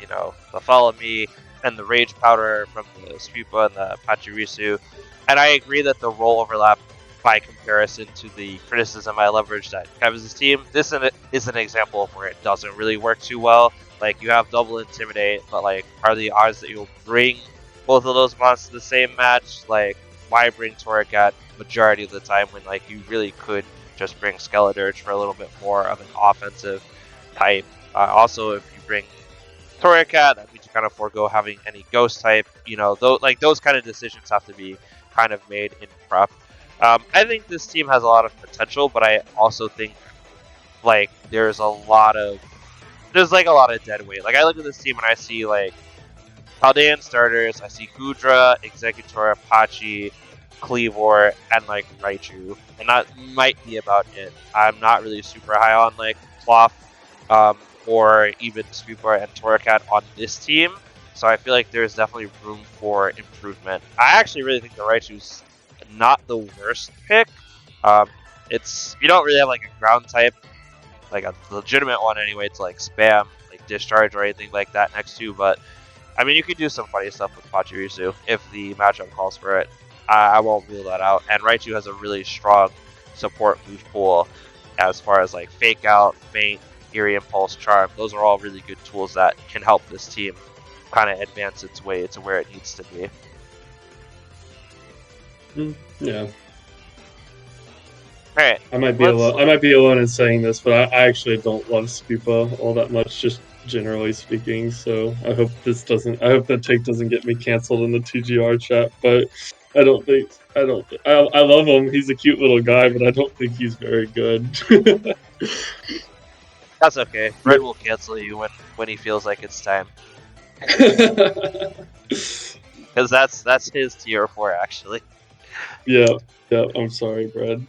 Follow Me and the Rage Powder from the Spupa and the Pachirisu. And I agree that the role overlap by comparison to the criticism I leveraged at Kev's team, this is an example of where it doesn't really work too well. Like, you have double Intimidate, but like, are the odds that you'll bring both of those monsters to the same match? Like, why bring Torracat majority of the time when like you really could just bring Skeledirge for a little bit more of an offensive type? Also, if you bring Torracat, that means you kind of forego having any ghost type. Those kind of decisions have to be kind of made in prep. I think this team has a lot of potential, but I also think like there's a lot of dead weight. Like, I look at this team and I see like Paldean starters, I see Gudra, Executor, Apache, Cleavor, and like Raichu, and that might be about it. I'm not really super high on like Cloth or even Spupa and Torracat on this team, so I feel like there's definitely room for improvement. I actually really think the Raichu's not the worst pick. It's, you don't really have like a ground type, like a legitimate one anyway, to like spam like Discharge or anything like that next to, but I mean, you could do some funny stuff with Pachirisu if the matchup calls for it. I won't rule that out. And Raichu has a really strong support boost pool as far as like Fake Out, Feint, Eerie Impulse, Charm. Those are all really good tools that can help this team kind of advance its way to where it needs to be. Yeah. All right. I might be alone in saying this, but I actually don't love Spupa all that much, just generally speaking. So I hope that take doesn't get me canceled in the TGR chat. But I don't think I love him. He's a cute little guy, but I don't think he's very good. That's okay. Red will cancel you when he feels like it's time. Because that's his tier 4 actually. Yeah. I'm sorry, Brad.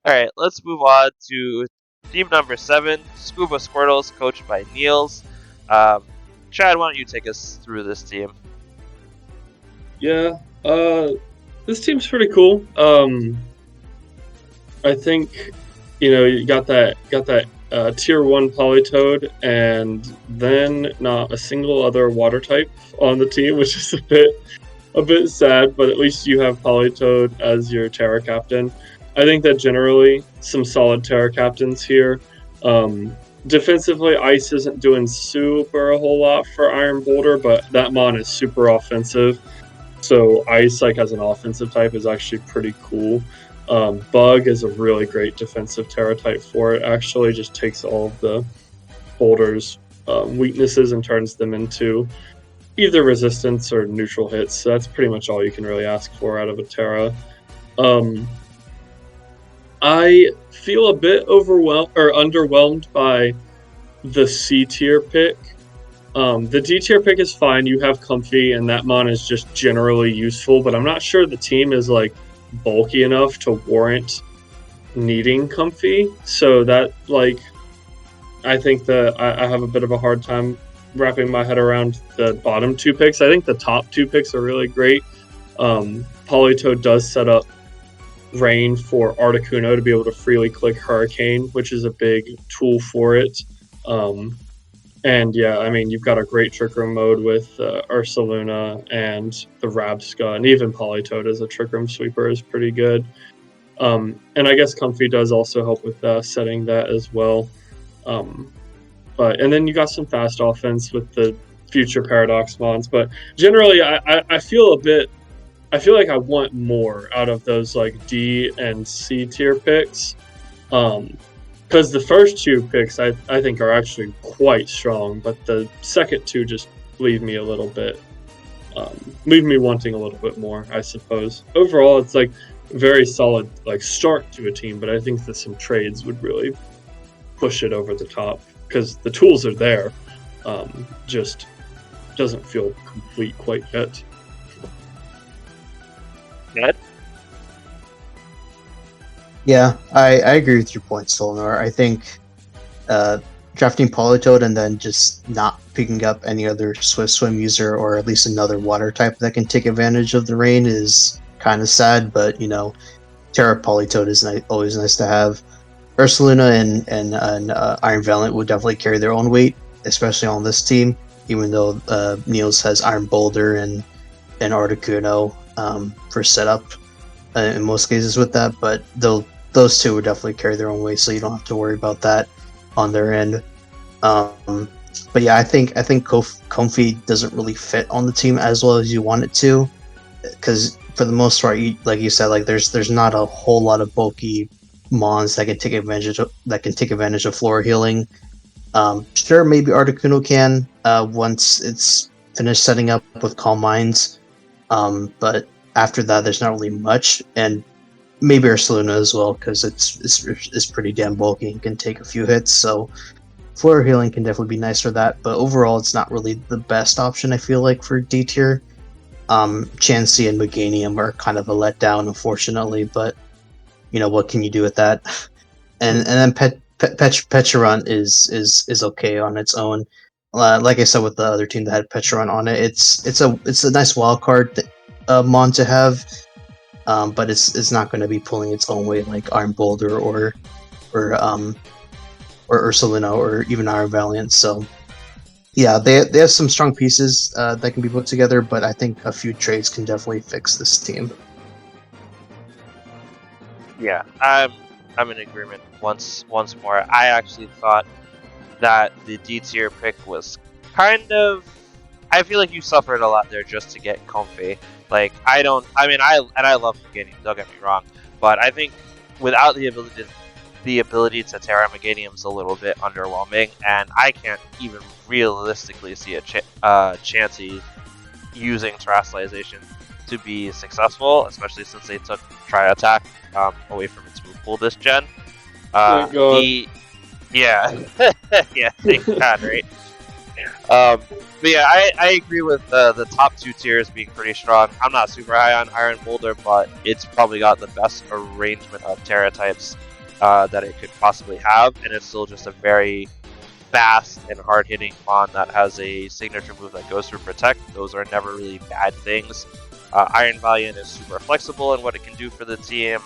All right, let's move on to team number 7, Scuba Squirtles, coached by Niels. Chad, why don't you take us through this team? Yeah. This team's pretty cool. I think you got that tier 1 Politoed, and then not a single other water type on the team, which is a bit sad, but at least you have Politoed as your Terra captain. I think that generally some solid Terra captains here. Defensively, Ice isn't doing super a whole lot for Iron Boulder, but that mon is super offensive. So Ice, like as an offensive type, is actually pretty cool. Bug is a really great defensive Terra type for it. Actually, just takes all of the Boulder's weaknesses and turns them into either resistance or neutral hits. So that's pretty much all you can really ask for out of a Terra. I feel a bit underwhelmed by the C tier pick. The D tier pick is fine. You have Comfy, and that mon is just generally useful, but I'm not sure the team is like bulky enough to warrant needing Comfy. So that I think that I have a bit of a hard time wrapping my head around the bottom 2 picks. I think the top 2 picks are really great. Politoed does set up Rain for Articuno to be able to freely click Hurricane, which is a big tool for it. And yeah, I mean, you've got a great Trick Room mode with Ursaluna and the Rabsca, and even Politoed as a Trick Room sweeper is pretty good. And I guess Comfy does also help with setting that as well. And then you got some fast offense with the future Paradox mons. But generally, I feel like I want more out of those like D and C tier picks. Because the first 2 picks I think are actually quite strong, but the second 2 just leave me wanting a little bit more, I suppose. Overall, it's like very solid like start to a team, but I think that some trades would really push it over the top because the tools are there. Just doesn't feel complete quite yet. Good. Yeah, I agree with your point, Solnar. I think drafting Politoed and then just not picking up any other Swift Swim user or at least another water type that can take advantage of the rain is kind of sad, but Terra Politoed is always nice to have. Ursaluna and Iron Valiant would definitely carry their own weight, especially on this team, even though Niels has Iron Boulder and Articuno for setup in most cases with that, but those 2 would definitely carry their own weight, so you don't have to worry about that on their end. But yeah, I think Comfy doesn't really fit on the team as well as you want it to, because for the most part, like you said, like there's not a whole lot of bulky mons that can take advantage of floor healing. Sure, maybe Articuno can once it's finished setting up with Calm Minds, but after that, there's not really much, and maybe Ursaluna as well because it's pretty damn bulky and can take a few hits. So floor healing can definitely be nice for that, but overall, it's not really the best option. I feel like for D tier. Chansey and Meganium are kind of a letdown, unfortunately, but what can you do with that? And then Pecharunt is okay on its own. Like I said with the other team that had Pecharunt on it, it's a nice wild card mon to have, but it's not going to be pulling its own weight like Iron Boulder or Ursaluna or even Iron Valiant. So yeah, they have some strong pieces that can be put together, but I think a few trades can definitely fix this team. Yeah, I'm in agreement. Once more, I actually thought that the D tier pick was kind of. I feel like you suffered a lot there just to get Comfy. Like I love Meganium. Don't get me wrong, but I think without the ability to the ability to Terra Meganium is a little bit underwhelming, and I can't even realistically see a Chansey using Terrestrialization to be successful, especially since they took Tri Attack away from its move pool this gen. Thank God. Yeah, thank God, right? But yeah, I agree with the top 2 tiers being pretty strong. I'm not super high on Iron Boulder, but it's probably got the best arrangement of Terra types that it could possibly have, and it's still just a very fast and hard-hitting mon that has a signature move that goes through Protect. Those are never really bad things. Iron Valiant is super flexible in what it can do for the team.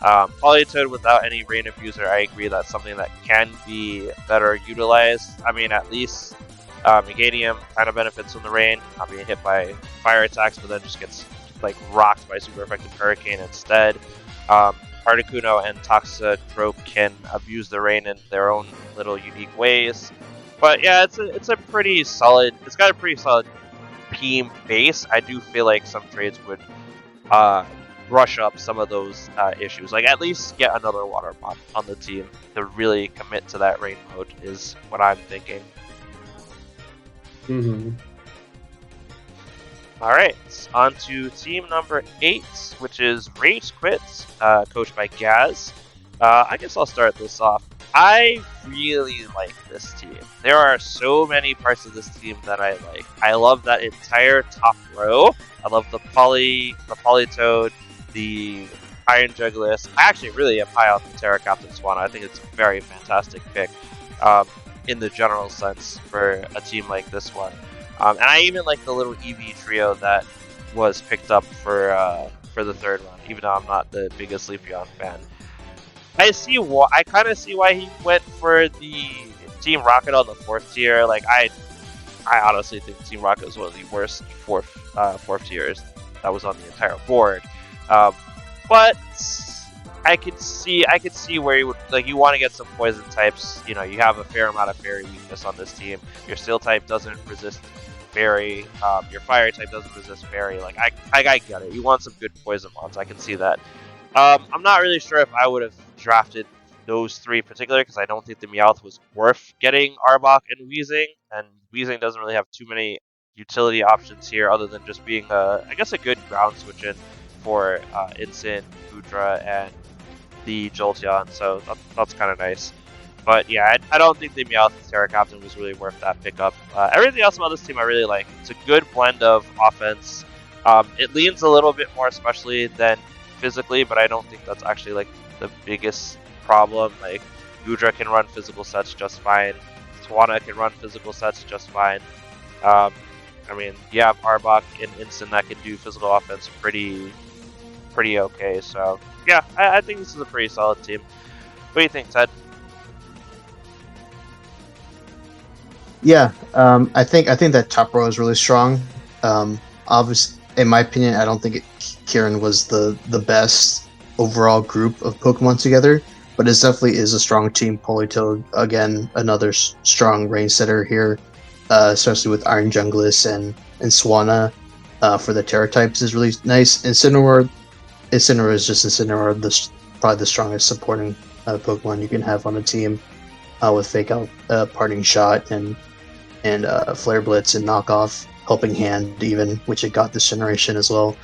Polytoad without any Rain Abuser, I agree that's something that can be better utilized. I mean, at least Meganium kind of benefits from the rain, not being hit by fire attacks, but then just gets like rocked by super effective Hurricane instead. Articuno and Toxatrope can abuse the rain in their own little unique ways. But yeah, it's a pretty solid. It's got a pretty solid team base. I do feel like some trades would brush up some of those issues. Like at least get another water mod on the team to really commit to that rain mode is what I'm thinking. Mm-hmm. Alright, on to team number 8, which is Rage Quit, coached by Gaz. I guess I'll start this off. I really like this team. There are so many parts of this team that I like. I love that entire top row. I love the Polytoad, the Iron Jugglist. I actually really am high on the Terra Captain Swan. I think it's a very fantastic pick in the general sense for a team like this one. And I even like the little EV trio that was picked up for the third round, even though I'm not the biggest Leafeon fan. I kind of see why he went for the Team Rocket on the 4th tier. Like I honestly think Team Rocket was one of the worst fourth tiers that was on the entire board. But I could see where you would like. You want to get some poison types. You know, you have a fair amount of fairy weakness on this team. Your steel type doesn't resist fairy. Your fire type doesn't resist fairy. Like I get it. You want some good poison mons. I can see that. I'm not really sure if I would have drafted those 3 in particular because I don't think the Meowth was worth getting Arbok and Weezing, and Weezing doesn't really have too many utility options here other than just being I guess a good ground switch in for Incin, Goodra, and the Jolteon, so that's kind of nice. But yeah, I don't think the Meowth Terra Captain was really worth that pickup. Everything else about this team I really like. It's a good blend of offense. It leans a little bit more especially than physically, but I don't think that's actually like the biggest problem. Like Goodra can run physical sets just fine. Swanna can run physical sets just fine. I mean, you have Arbok and Incin that can do physical offense pretty okay. So yeah, I think this is a pretty solid team. What do you think, Ted? Yeah, I think that top row is really strong. Obviously, in my opinion, I don't think Kieran was the best overall group of Pokemon together, but it definitely is a strong team. Politoed, again, another strong range setter here, especially with Iron Junglis and Swanna for the Terra types is really nice. Incineroar is just Incineroar, probably the strongest supporting Pokemon you can have on a team with Fake Out, Parting Shot, and Flare Blitz and Knockoff, Helping Hand even, which it got this generation as well.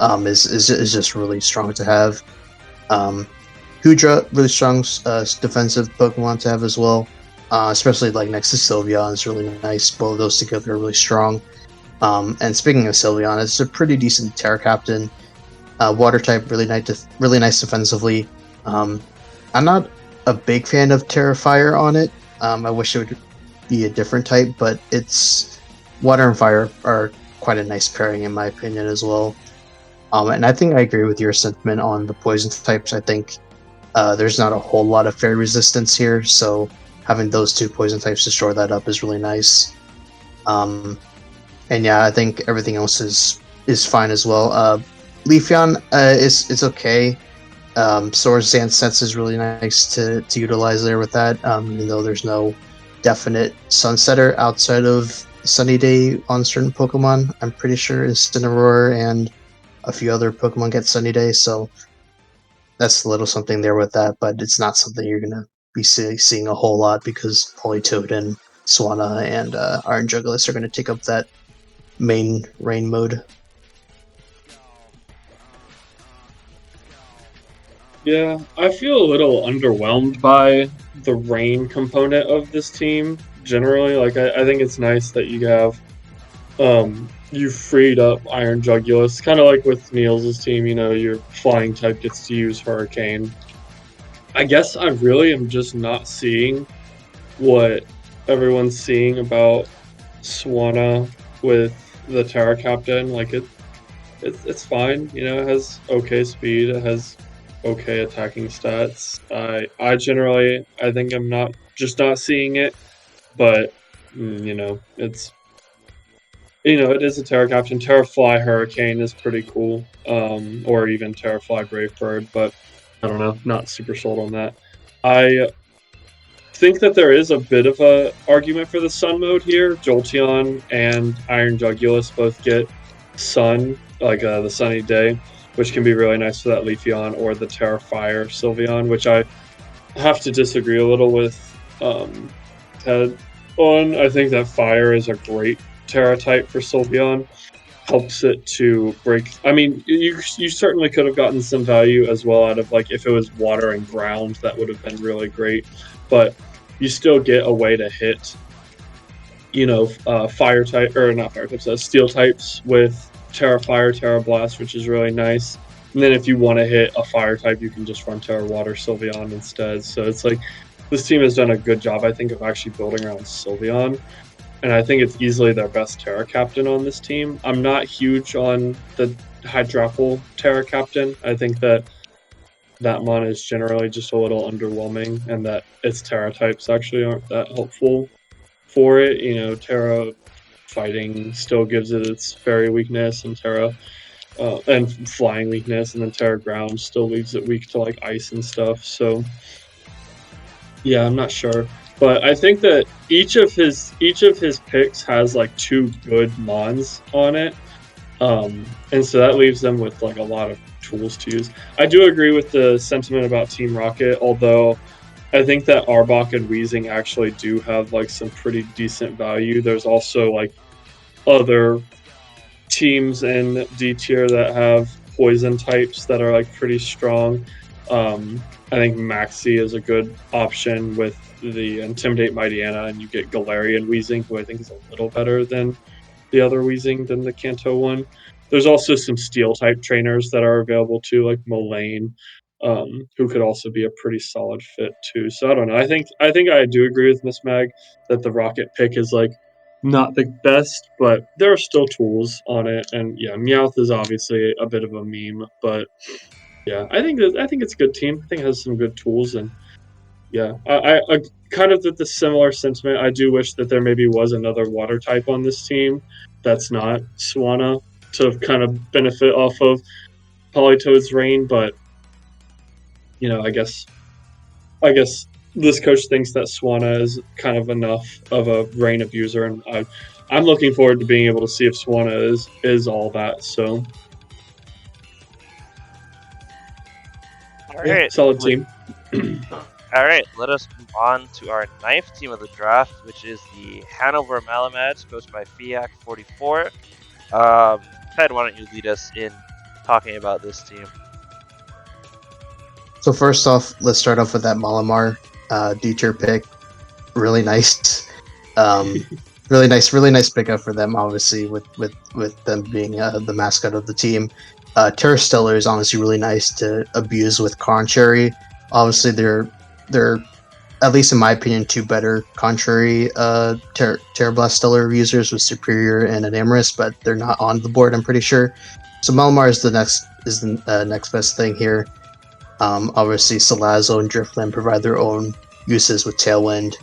Is just really strong to have. Hydra, really strong defensive Pokemon to have as well, especially like next to Sylveon is really nice. Both of those together are really strong. And speaking of Sylveon, it's a pretty decent Terra Captain. Water type, really nice defensively. I'm not a big fan of Terra Fire on it. I wish it would be a different type, but it's Water and Fire are quite a nice pairing in my opinion as well. And I think I agree with your sentiment on the poison types. I think there's not a whole lot of fairy resistance here, so having those 2 poison types to shore that up is really nice. And yeah, I think everything else is fine as well. Leafeon is okay. Swords Dance Sense is really nice to utilize there with that, even though there's no definite Sunsetter outside of Sunny Day on certain Pokemon. I'm pretty sure Incineroar and a few other Pokemon get Sunny Day, so that's a little something there with that, but it's not something you're gonna be seeing a whole lot because Politoed and Swanna and Iron Juggless are gonna take up that main rain mode. Yeah, I feel a little underwhelmed by the rain component of this team generally. Like, I think it's nice that you have you freed up Iron Jugulus, kind of like with Niels' team. You know, your flying type gets to use Hurricane. I guess I really am just not seeing what everyone's seeing about Swanna with the Terra Captain. Like it's fine. You know, it has okay speed. It has okay attacking stats. I generally I think I'm not seeing it, but you know it is a Terra Captain. Terrafly Hurricane is pretty cool, or even Terrafly Brave Bird, but I don't know, not super sold on that. I think that there is a bit of a argument for the Sun mode here. Jolteon and Iron Jugulus both get Sun, like the Sunny Day, which can be really nice for that Leafeon, or the Terrafire Sylveon, which I have to disagree a little with Ted on. I think that Fire is a great Terra type for Sylveon. Helps it to break. I mean, you certainly could have gotten some value as well out of, like, if it was water and ground, that would have been really great. But you still get a way to hit, fire type, or not fire types, steel types with Terra Fire, Terra Blast, which is really nice. And then if you want to hit a fire type, you can just run Terra Water Sylveon instead. So it's like this team has done a good job, I think, of actually building around Sylveon. And I think it's easily their best Terra Captain on this team. I'm not huge on the Hydrapple Terra Captain. I think that mon is generally just a little underwhelming, and that its Terra types actually aren't that helpful for it. You know, Terra fighting still gives it its fairy weakness, and Terra and flying weakness, and then Terra ground still leaves it weak to, like, ice and stuff. So yeah, I'm not sure, but I think that each of his picks has like two good mons on it, and so that leaves them with like a lot of tools to use. I do agree with the sentiment about Team Rocket, although I think that Arbok and Weezing actually do have like some pretty decent value. There's also like other teams in D tier that have poison types that are like pretty strong. I think Maxi is a good option with the Intimidate Mightyena, and you get Galarian Weezing, who I think is a little better than the other Weezing than the Kanto one. There's also some Steel type trainers that are available too, like Molayne, who could also be a pretty solid fit too. So I don't know. I think I do agree with Miss Mag that the Rocket pick is like not the best, but there are still tools on it. And yeah, Meowth is obviously a bit of a meme, but yeah, I think it's a good team. I think it has some good tools, and yeah, I kind of did the similar sentiment. I do wish that there maybe was another water type on this team that's not Swanna to kind of benefit off of Politoad's reign, but I guess this coach thinks that Swanna is kind of enough of a rain abuser, and I'm looking forward to being able to see if Swanna is all that. So All yeah, right. solid team. All right, let us move on to our ninth team of the draft, which is the Hanover Malamads, coached by Fiak44. Ted, why don't you lead us in talking about this team? So first off, let's start off with that Malamar D tier pick. Really nice, really nice pickup for them. Obviously, with them being the mascot of the team. Terra Stellar is honestly really nice to abuse with Contrary. Obviously, they're at least in my opinion two better Contrary Terra Blast Stellar users with Superior and Enamorous, but they're not on the board. I'm pretty sure. So Malamar is the next best thing here. Obviously, Salazzle and Driftland provide their own uses with Tailwind.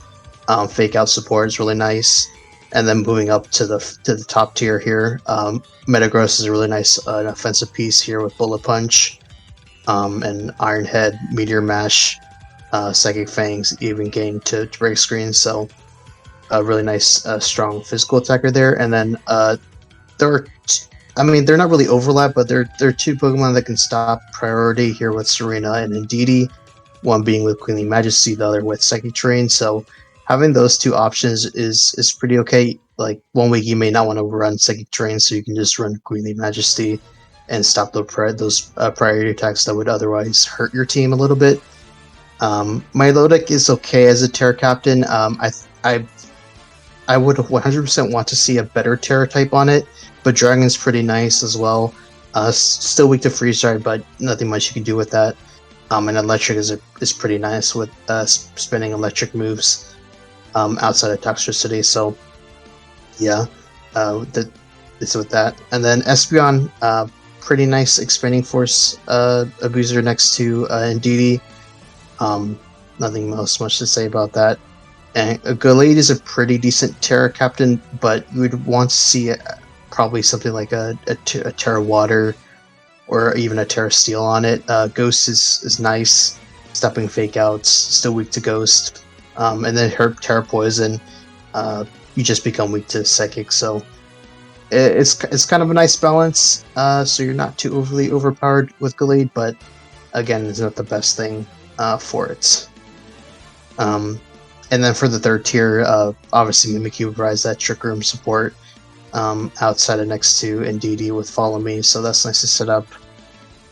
Fake Out support is really nice. And then moving up to the top tier here, Metagross is a really nice offensive piece here with Bullet Punch, and Iron Head, Meteor Mash, Psychic Fangs, even gain to break screens. So a really nice, strong physical attacker there. And then there are I mean, they're not really overlap, but they're two Pokemon that can stop priority here with Serena and Indeedee. One being with Queenly Majesty, the other with Psychic Terrain. So having those two options is pretty okay. Like one week you may not want to run Psychic Terrain, so you can just run Queenly Majesty and stop those priority attacks that would otherwise hurt your team a little bit. Milotic is okay as a Terra Captain. I would 100% want to see a better Terra type on it, but Dragon's pretty nice as well. Still weak to Freeze Dry, but nothing much you can do with that. And Electric is pretty nice with spinning electric moves outside of Toxtricity. So yeah, it's with that. And then Espeon, pretty nice expanding force abuser next to Indeedee. Nothing else much to say about that. And Gallade is a pretty decent Terra Captain, but you would want to see probably something like a Terra Water or even a Terra Steel on it. Ghost is nice, stopping fake outs, still weak to Ghost. And then her Terra Poison, you just become weak to Psychic. So it's kind of a nice balance. So you're not too overly overpowered with Gallade, but again, it's not the best thing for it. And then for the third tier, obviously Mimikyu provides that Trick Room support outside of next to Indeedee with Follow Me, so that's nice to set up.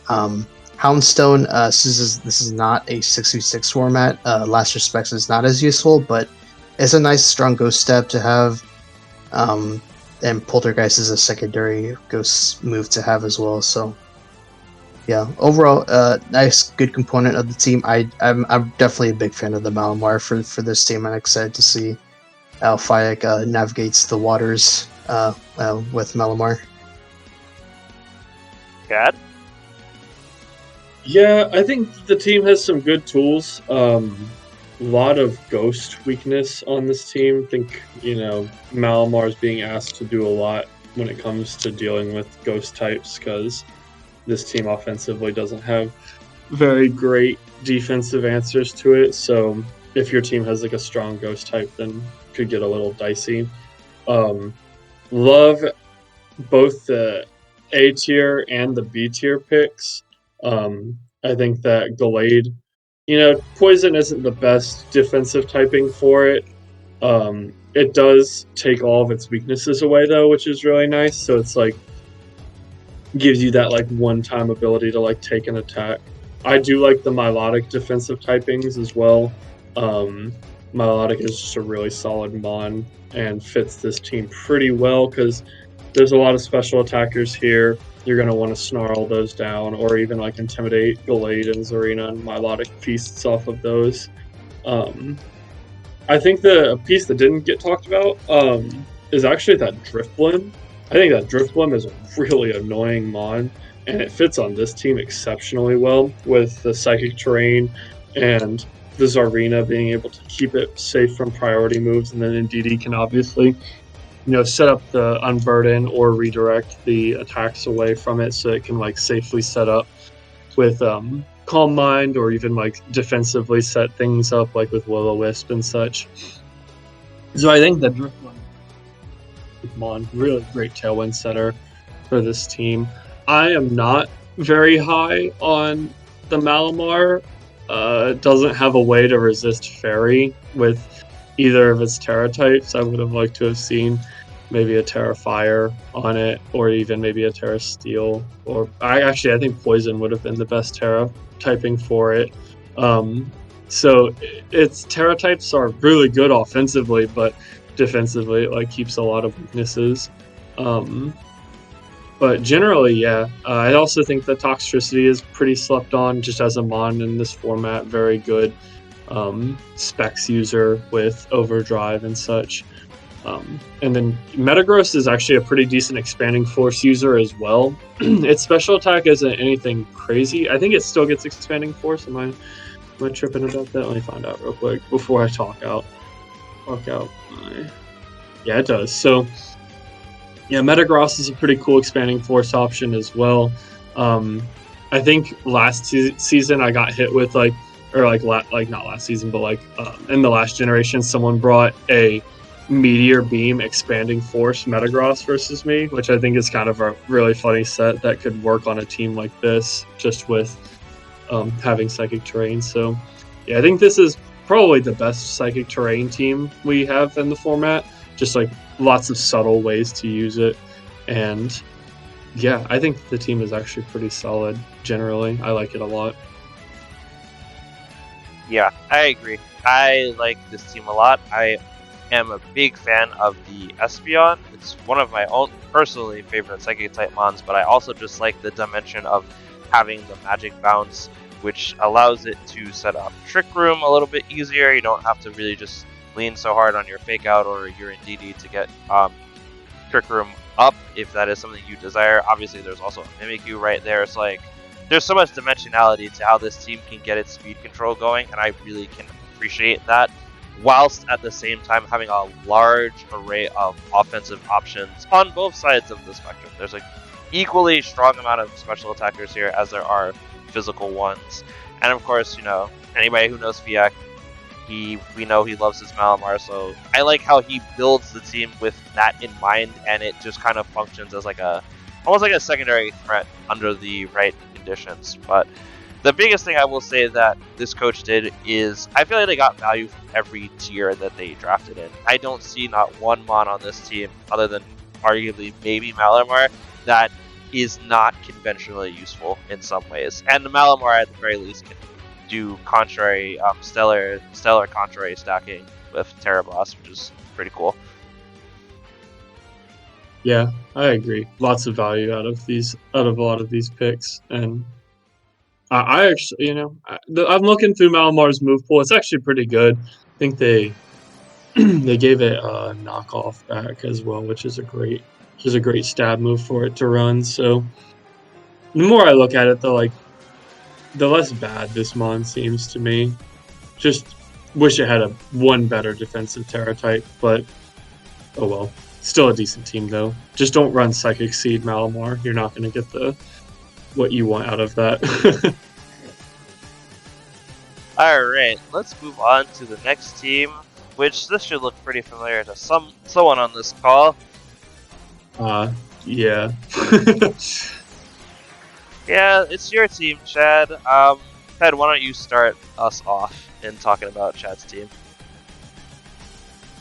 Houndstone, this is not a 6v6 format. Last Respects is not as useful, but it's a nice strong ghost step to have. And Poltergeist is a secondary ghost move to have as well, so yeah, overall, nice, good component of the team. I'm definitely a big fan of the Malamar for this team. I'm excited to see how Fayek navigates the waters with Malamar. Chad? Yeah, I think the team has some good tools. A lot of ghost weakness on this team. I think, Malamar is being asked to do a lot when it comes to dealing with ghost types because this team offensively doesn't have very great defensive answers to it. So if your team has like a strong ghost type, then it could get a little dicey. Love both the A tier and the B tier picks. I think that Gallade, Poison isn't the best defensive typing for it. It does take all of its weaknesses away though, which is really nice. So it's like gives you that like one-time ability to like take an attack. I do like the Milotic defensive typings as well. Milotic is just a really solid mon and fits this team pretty well because there's a lot of special attackers here. You're going to want to snarl those down or even like intimidate Gallade and Zarina, and Milotic feasts off of those. I think the piece that didn't get talked about is actually that Drifblim. I think that Drifblim is a really annoying mon, and it fits on this team exceptionally well with the Psychic Terrain and the Zarina being able to keep it safe from priority moves, and then Indeedee can obviously, set up the unburden or redirect the attacks away from it so it can like safely set up with Calm Mind or even like defensively set things up like with Will-O-Wisp and such. So I think that Drifblim Mon, really great tailwind setter for this team. I am not very high on the Malamar. Doesn't have a way to resist Fairy with either of its Terra types. I would have liked to have seen maybe a Terra Fire on it, or even maybe a Terra Steel. Or I think Poison would have been the best Terra typing for it. So its Terra types are really good offensively, but defensively it like keeps a lot of weaknesses. But generally, yeah. I also think that Toxtricity is pretty slept on just as a mon in this format. Very good specs user with Overdrive and such. And then Metagross is actually a pretty decent expanding force user as well. Its special attack isn't anything crazy. I think it still gets expanding force. Am I tripping about that? Let me find out real quick before I talk out. Yeah, it does. So yeah, Metagross is a pretty cool expanding force option as well. I think last season I got hit with not last season, but in the last generation, someone brought a Meteor Beam Expanding Force Metagross versus me, which I think is kind of a really funny set that could work on a team like this, just with having Psychic Terrain. So, yeah, I think this is probably the best Psychic Terrain team we have in the format. Just like lots of subtle ways to use it. And yeah, I think the team is actually pretty solid generally. I like it a lot. Yeah, I agree. I like this team a lot. I am a big fan of the Espeon. It's one of my own personally favorite Psychic type mons, but I also just like the dimension of having the Magic Bounce, which allows it to set up Trick Room a little bit easier. You don't have to really just lean so hard on your Fake Out or your Indeedee to get Trick Room up if that is something you desire. Obviously, there's also a Mimikyu right there. It's like there's so much dimensionality to how this team can get its speed control going, and I really can appreciate that, whilst at the same time having a large array of offensive options on both sides of the spectrum. There's an equally strong amount of special attackers here as there are physical ones. And of course, anybody who knows Fiak, we know he loves his Malamar, so I like how he builds the team with that in mind, and it just kind of functions as almost like a secondary threat under the right conditions. But the biggest thing I will say that this coach did is I feel like they got value from every tier that they drafted in. I don't see not one mon on this team, other than arguably maybe Malamar, that is not conventionally useful in some ways. And the Malamar at the very least can do contrary, stellar contrary stacking with Terraboss, which is pretty cool. Yeah, I agree. Lots of value out of a lot of these picks, and I actually, I'm looking through Malamar's move pool. It's actually pretty good. I think they they gave it a knockoff back as well, which is a great stab move for it to run. So the more I look at it, the less bad this mon seems to me. Just wish it had one better defensive Terra type, but oh well. Still a decent team though. Just don't run Psychic Seed Malamar. You're not going to get what you want out of that. Alright, let's move on to the next team, which this should look pretty familiar to someone on this call. Yeah. Yeah, it's your team, Chad. Ted, why don't you start us off in talking about Chad's team?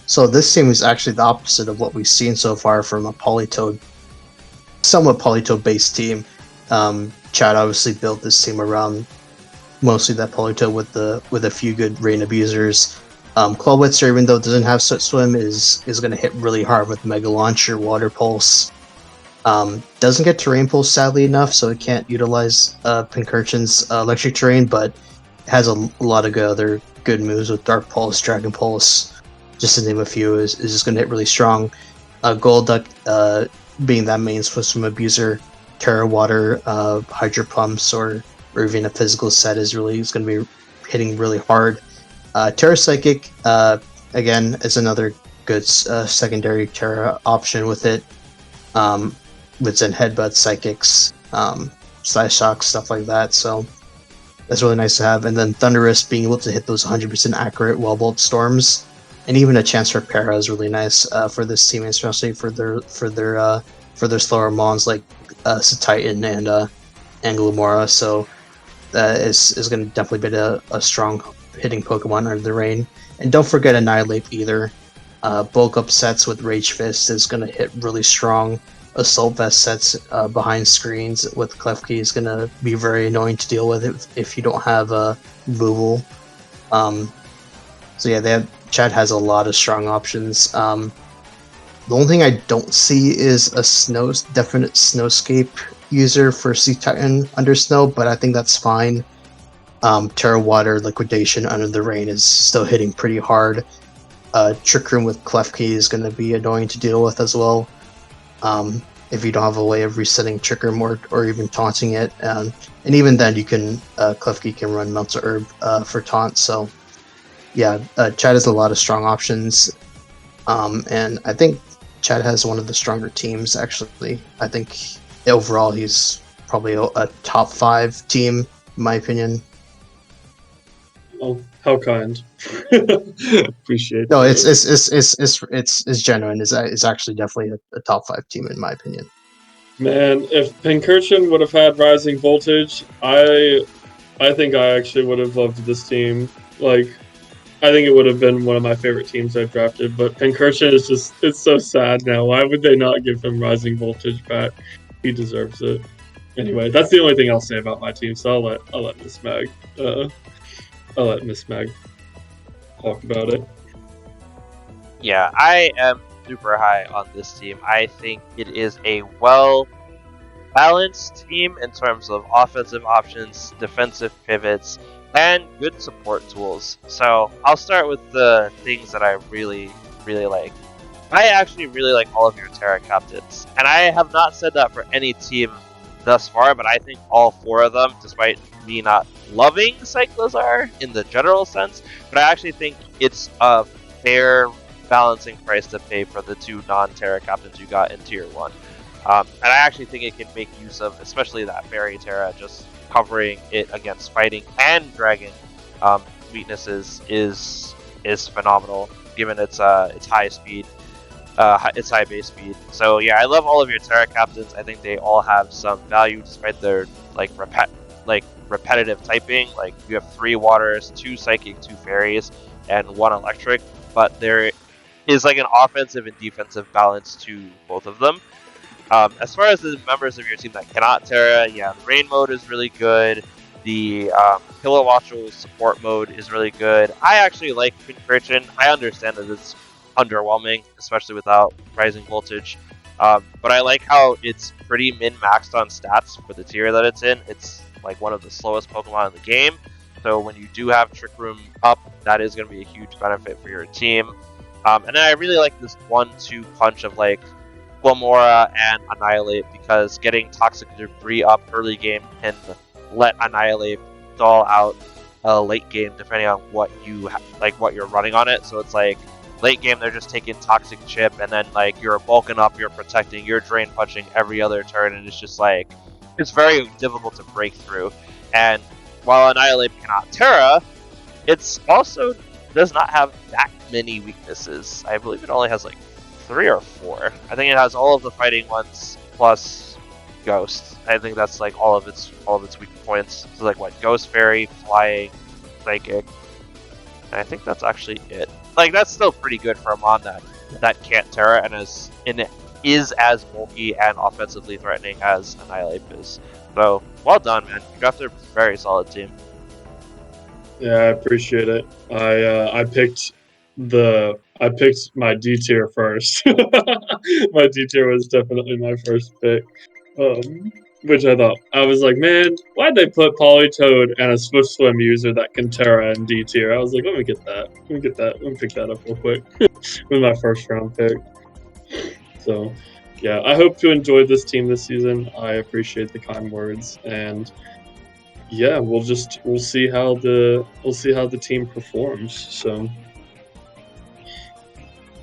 So this team is actually the opposite of what we've seen so far from a somewhat Politoed-based team. Chad obviously built this team around mostly that Politoed with a few good rain abusers. Clawwitzer, even though it doesn't have Soot Swim, is going to hit really hard with Mega Launcher, Water Pulse. Doesn't get Terrain Pulse sadly enough, so it can't utilize Pincurchin's Electric Terrain, but has a lot of other good moves with Dark Pulse, Dragon Pulse, just to name a few, is just going to hit really strong. Golduck being that main Swim abuser, Terra Water, Hydro Pumps, or even a physical set is going to be hitting really hard. Terra Psychic, again, is another good secondary Terra option with it. With Zen Headbutt, Psychics, Slash Shock, stuff like that. So that's really nice to have. And then Thunderous being able to hit those 100% accurate Wellbolt Storms, and even a chance for Para is really nice for this team, especially for their slower mons like Titan and Glumora. So is going to definitely be a strong hitting Pokemon under the rain. And don't forget Annihilate either. Bulk up sets with Rage Fist is going to hit really strong. Assault Vest sets behind screens with Klefki is going to be very annoying to deal with if you don't have a removal. So yeah, Chad has a lot of strong options. The only thing I don't see is a definite Snowscape user for Sea Titan under Snow, but I think that's fine. Terra Water Liquidation under the rain is still hitting pretty hard. Trick Room with Klefki is going to be annoying to deal with as well. If you don't have a way of resetting Trick Room or even taunting it, and even then you can Klefki can run Melter Herb for taunt. So yeah, Chad has a lot of strong options, and I think Chad has one of the stronger teams. Actually, I think overall he's probably a top 5 team in my opinion. Oh, how kind. Appreciate No, that. it's genuine. It's actually definitely a top 5 team in my opinion. Man, if Pincurchin would have had Rising Voltage, I think I actually would have loved this team. Like, I think it would have been one of my favorite teams I drafted. But Pincurchin is just—it's so sad now. Why would they not give him Rising Voltage back? He deserves it. Anyway, that's the only thing I'll say about my team. So I'll let Miss Mag talk about it. Yeah, I am super high on this team. I think it is a well balanced team in terms of offensive options, defensive pivots, and good support tools. So I'll start with the things that I really, really like. I actually really like all of your Terra captains, and I have not said that for any team thus far, but I think all 4 of them, despite me not loving Cyclozar in the general sense, but I actually think it's a fair balancing price to pay for the 2 non-Terra captains you got in Tier 1. And I actually think it can make use of, especially that Fairy Terra, just covering it against fighting and dragon weaknesses is phenomenal, given its high speed, its high base speed. So yeah, I love all of your Terra captains. I think they all have some value despite their repetitive typing. Like you have 3 waters, 2 psychic, 2 fairies, and 1 electric, but there is like an offensive and defensive balance to both of them. As far as the members of your team that cannot Terra, yeah, the rain mode is really good. The Kilowattual support mode is really good. I actually like Pincurchin. I understand that it's underwhelming, especially without Rising Voltage. But I like how it's pretty min-maxed on stats for the tier that it's in. It's like one of the slowest Pokemon in the game. So when you do have Trick Room up, that is going to be a huge benefit for your team. And then I really like this 1-2 punch of like Glamora and Annihilate, because getting Toxic Debris up early game can let Annihilate stall out late game depending on what you what you're running on it. So it's like late game they're just taking Toxic Chip, and then like you're bulking up, you're protecting, you're drain punching every other turn, and it's just like it's very difficult to break through. And while Annihilate cannot Terra, it's also does not have that many weaknesses. I believe it only has like 3 or 4. I think it has all of the fighting ones plus Ghost. I think that's like all of its weak points. So like what, Ghost, Fairy, Flying, Psychic. And I think that's actually it. Like that's still pretty good for a mon that can't Terra and is as bulky and offensively threatening as Annihilate is. So well done, man. You drafted a very solid team. Yeah, I appreciate it. I picked my D tier first. My D tier was definitely my first pick. Which I was like, man, why'd they put Politoed and a Swift Swim user that can Terra in D tier? I was like, let me get that. Let me pick that up real quick. With my first round pick. So yeah, I hope to enjoy this team this season. I appreciate the kind words, and yeah, we'll see how the team performs. So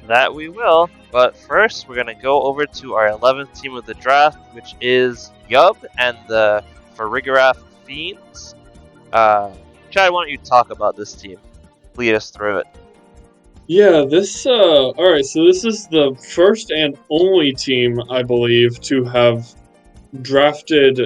That we will, but first we're going to go over to our 11th team of the draft, which is Yub and the Farigiraf Fiends. Chad, why don't you talk about this team? Lead us through it. yeah, alright, so this is the first and only team, I believe, to have drafted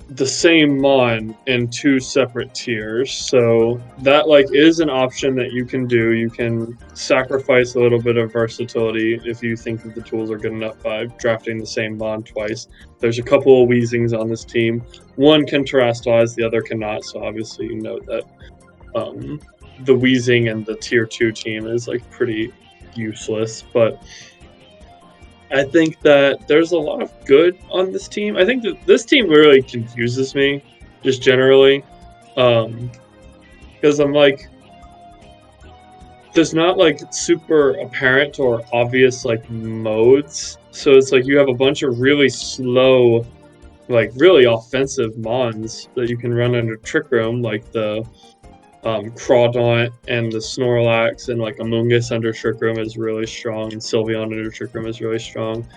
the same mon in 2 separate tiers. So that is an option that you can do. You can sacrifice a little bit of versatility if you think that the tools are good enough by drafting the same mon twice. There's a couple of Weezings on this team. One can terrestrialize, the other cannot. So obviously you know that the Weezing and the tier 2 team is pretty useless, but I think that there's a lot of good on this team. I think that this team really confuses me, just generally, because I'm like, there's not super apparent or obvious modes. So it's you have a bunch of really slow, really offensive mons that you can run under Trick Room, like the Crawdaunt and the Snorlax, and Amoonguss under Trick Room is really strong, and Sylveon under Trick Room is really strong.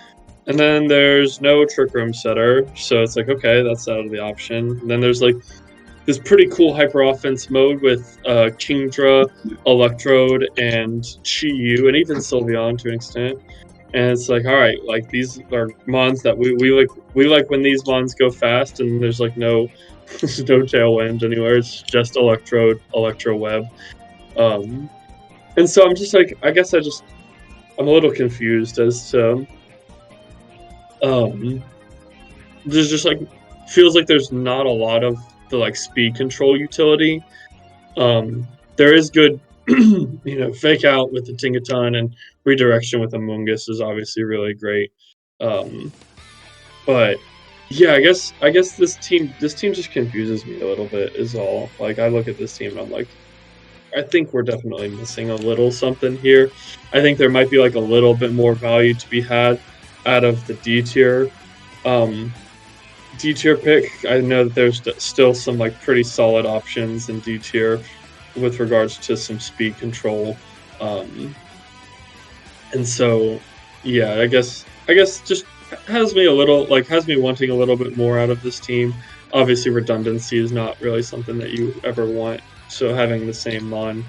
And then there's no Trick Room setter, so it's okay, that's out of the option. And then there's this pretty cool hyper offense mode with Kingdra, Electrode, and Chi-Yu, and even Sylveon to an extent. And it's like, all right, like these are mons that we like when these mons go fast and there's like no there's no tailwind anywhere. It's just Electrode, Electro Web. And so I'm just like, I guess I'm a little confused as to there's just like feels like there's not a lot of the like speed control utility. There is good fake out with the Tinkaton and redirection with Amoonguss is obviously really great. But yeah, I guess this team just confuses me a little bit is all. Like I look at this team and I'm like, I think we're definitely missing a little something here. I think there might be like a little bit more value to be had out of the D tier. D tier pick. I know that there's still some like pretty solid options in D tier with regards to some speed control. And so yeah, I guess just has me wanting a little bit more out of this team. Obviously redundancy is not really something that you ever want. So having the same mon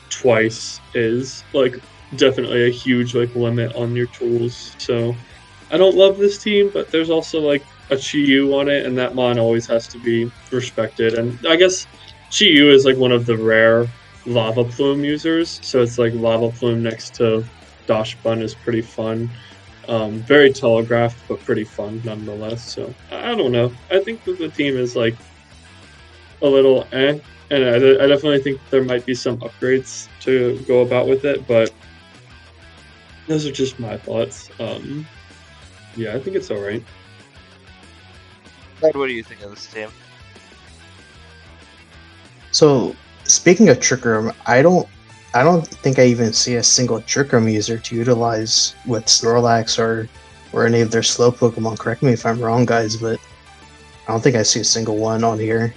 twice is like definitely a huge like limit on your tools. So I don't love this team, but there's also like a Chi-Yu on it, and that mon always has to be respected. And I guess Chi-Yu is like one of the rare Lava Plume users, so it's like Lava Plume next to Dosh Bun is pretty fun. Very telegraphed, but pretty fun nonetheless. So I don't know. I think that the team is like a little and I definitely think there might be some upgrades to go about with it, but those are just my thoughts. Yeah, I think it's all right. What do you think of this team? So speaking of Trick Room, I don't think I even see a single Trick Room user to utilize with Snorlax or any of their slow Pokemon. Correct me if I'm wrong, guys, but I don't think I see a single one on here.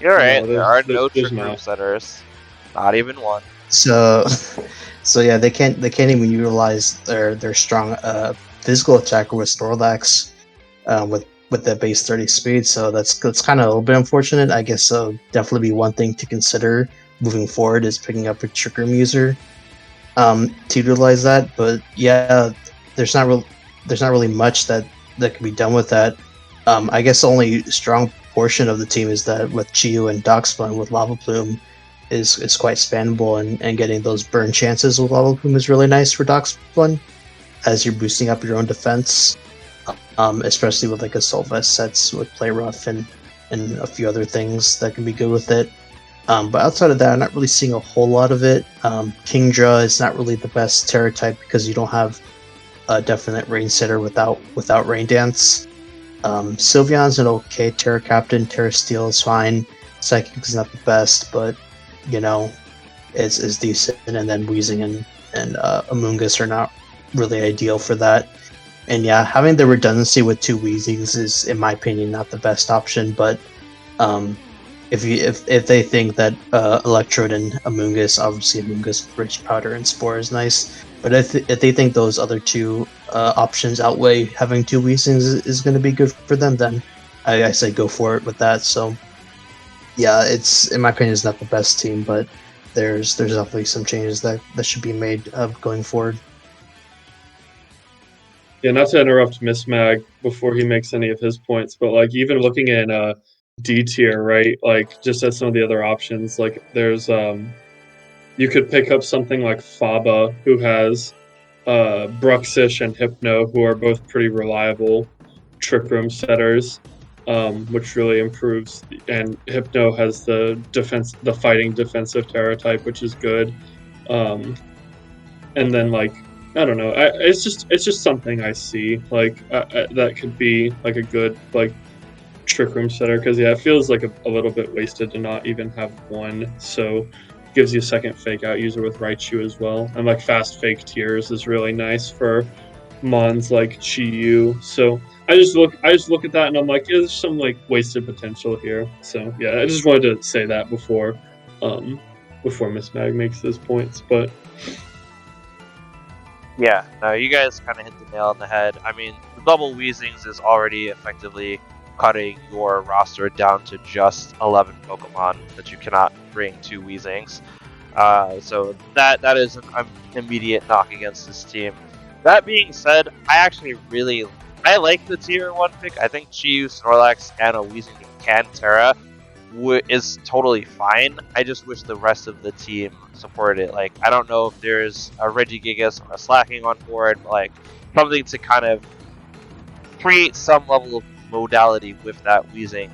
You're right. No, there are no there's trick room not. setters. Not even one. So yeah, they can't even utilize their strong physical attacker with Snorlax with that base 30 speed. So that's kind of a little bit unfortunate. I guess definitely be one thing to consider moving forward is picking up a Trick Room user to utilize that. But yeah, there's not really much that can be done with that. I guess the only strong portion of the team is that with Chi-Yu and Darkspun with Lava Plume is quite spannable, and getting those burn chances with Lava Plume is really nice for Darkspun as you're boosting up your own defense, especially with like a Sylvest sets with Play Rough and a few other things that can be good with it. But outside of that, I'm not really seeing a whole lot of it. Kingdra is not really the best Terra type because you don't have a definite Rain Setter without Rain Dance. Sylveon's an okay Terra Captain. Terra Steel is fine. Psychic is not the best, but it's decent. And then Weezing and Amoonguss are not really ideal for that. And yeah, having the redundancy with two Weezings is, in my opinion, not the best option. But if they think that Electrode and Amoonguss, obviously Amoonguss with Rich Powder and Spore is nice. But if they think those other two options outweigh having two Weezings is going to be good for them, then I say go for it with that. So yeah, it's, in my opinion, it's not the best team, but there's definitely some changes that should be made going forward. Yeah, not to interrupt Miss Mag before he makes any of his points, but like even looking at D tier, right? Like just at some of the other options, like there's you could pick up something like Faba, who has Bruxish and Hypno, who are both pretty reliable Trick Room setters, which really improves. And Hypno has the fighting defensive Terra type, which is good. And then like I don't know, it's just something I see like that could be like a good like Trick Room setter because yeah, it feels like a little bit wasted to not even have one. So gives you a second fake out user with Raichu as well, and like fast fake tiers is really nice for mons like Chi-Yu. So I just look at that and I'm like, yeah, there's some like wasted potential here. So yeah, I just wanted to say that before Miss Mag makes those points, but. Yeah, no, you guys kind of hit the nail on the head. I mean, the double Weezings is already effectively cutting your roster down to just 11 Pokemon that you cannot bring 2 Weezings. So that is an immediate knock against this team. That being said, I like the tier 1 pick. I think Chi-Yu, Snorlax, and a Weezing Cantera is totally fine. I just wish the rest of the team supported it. Like, I don't know if there's a Regigigas or a Slacking on board, but like something to kind of create some level of modality with that Weezing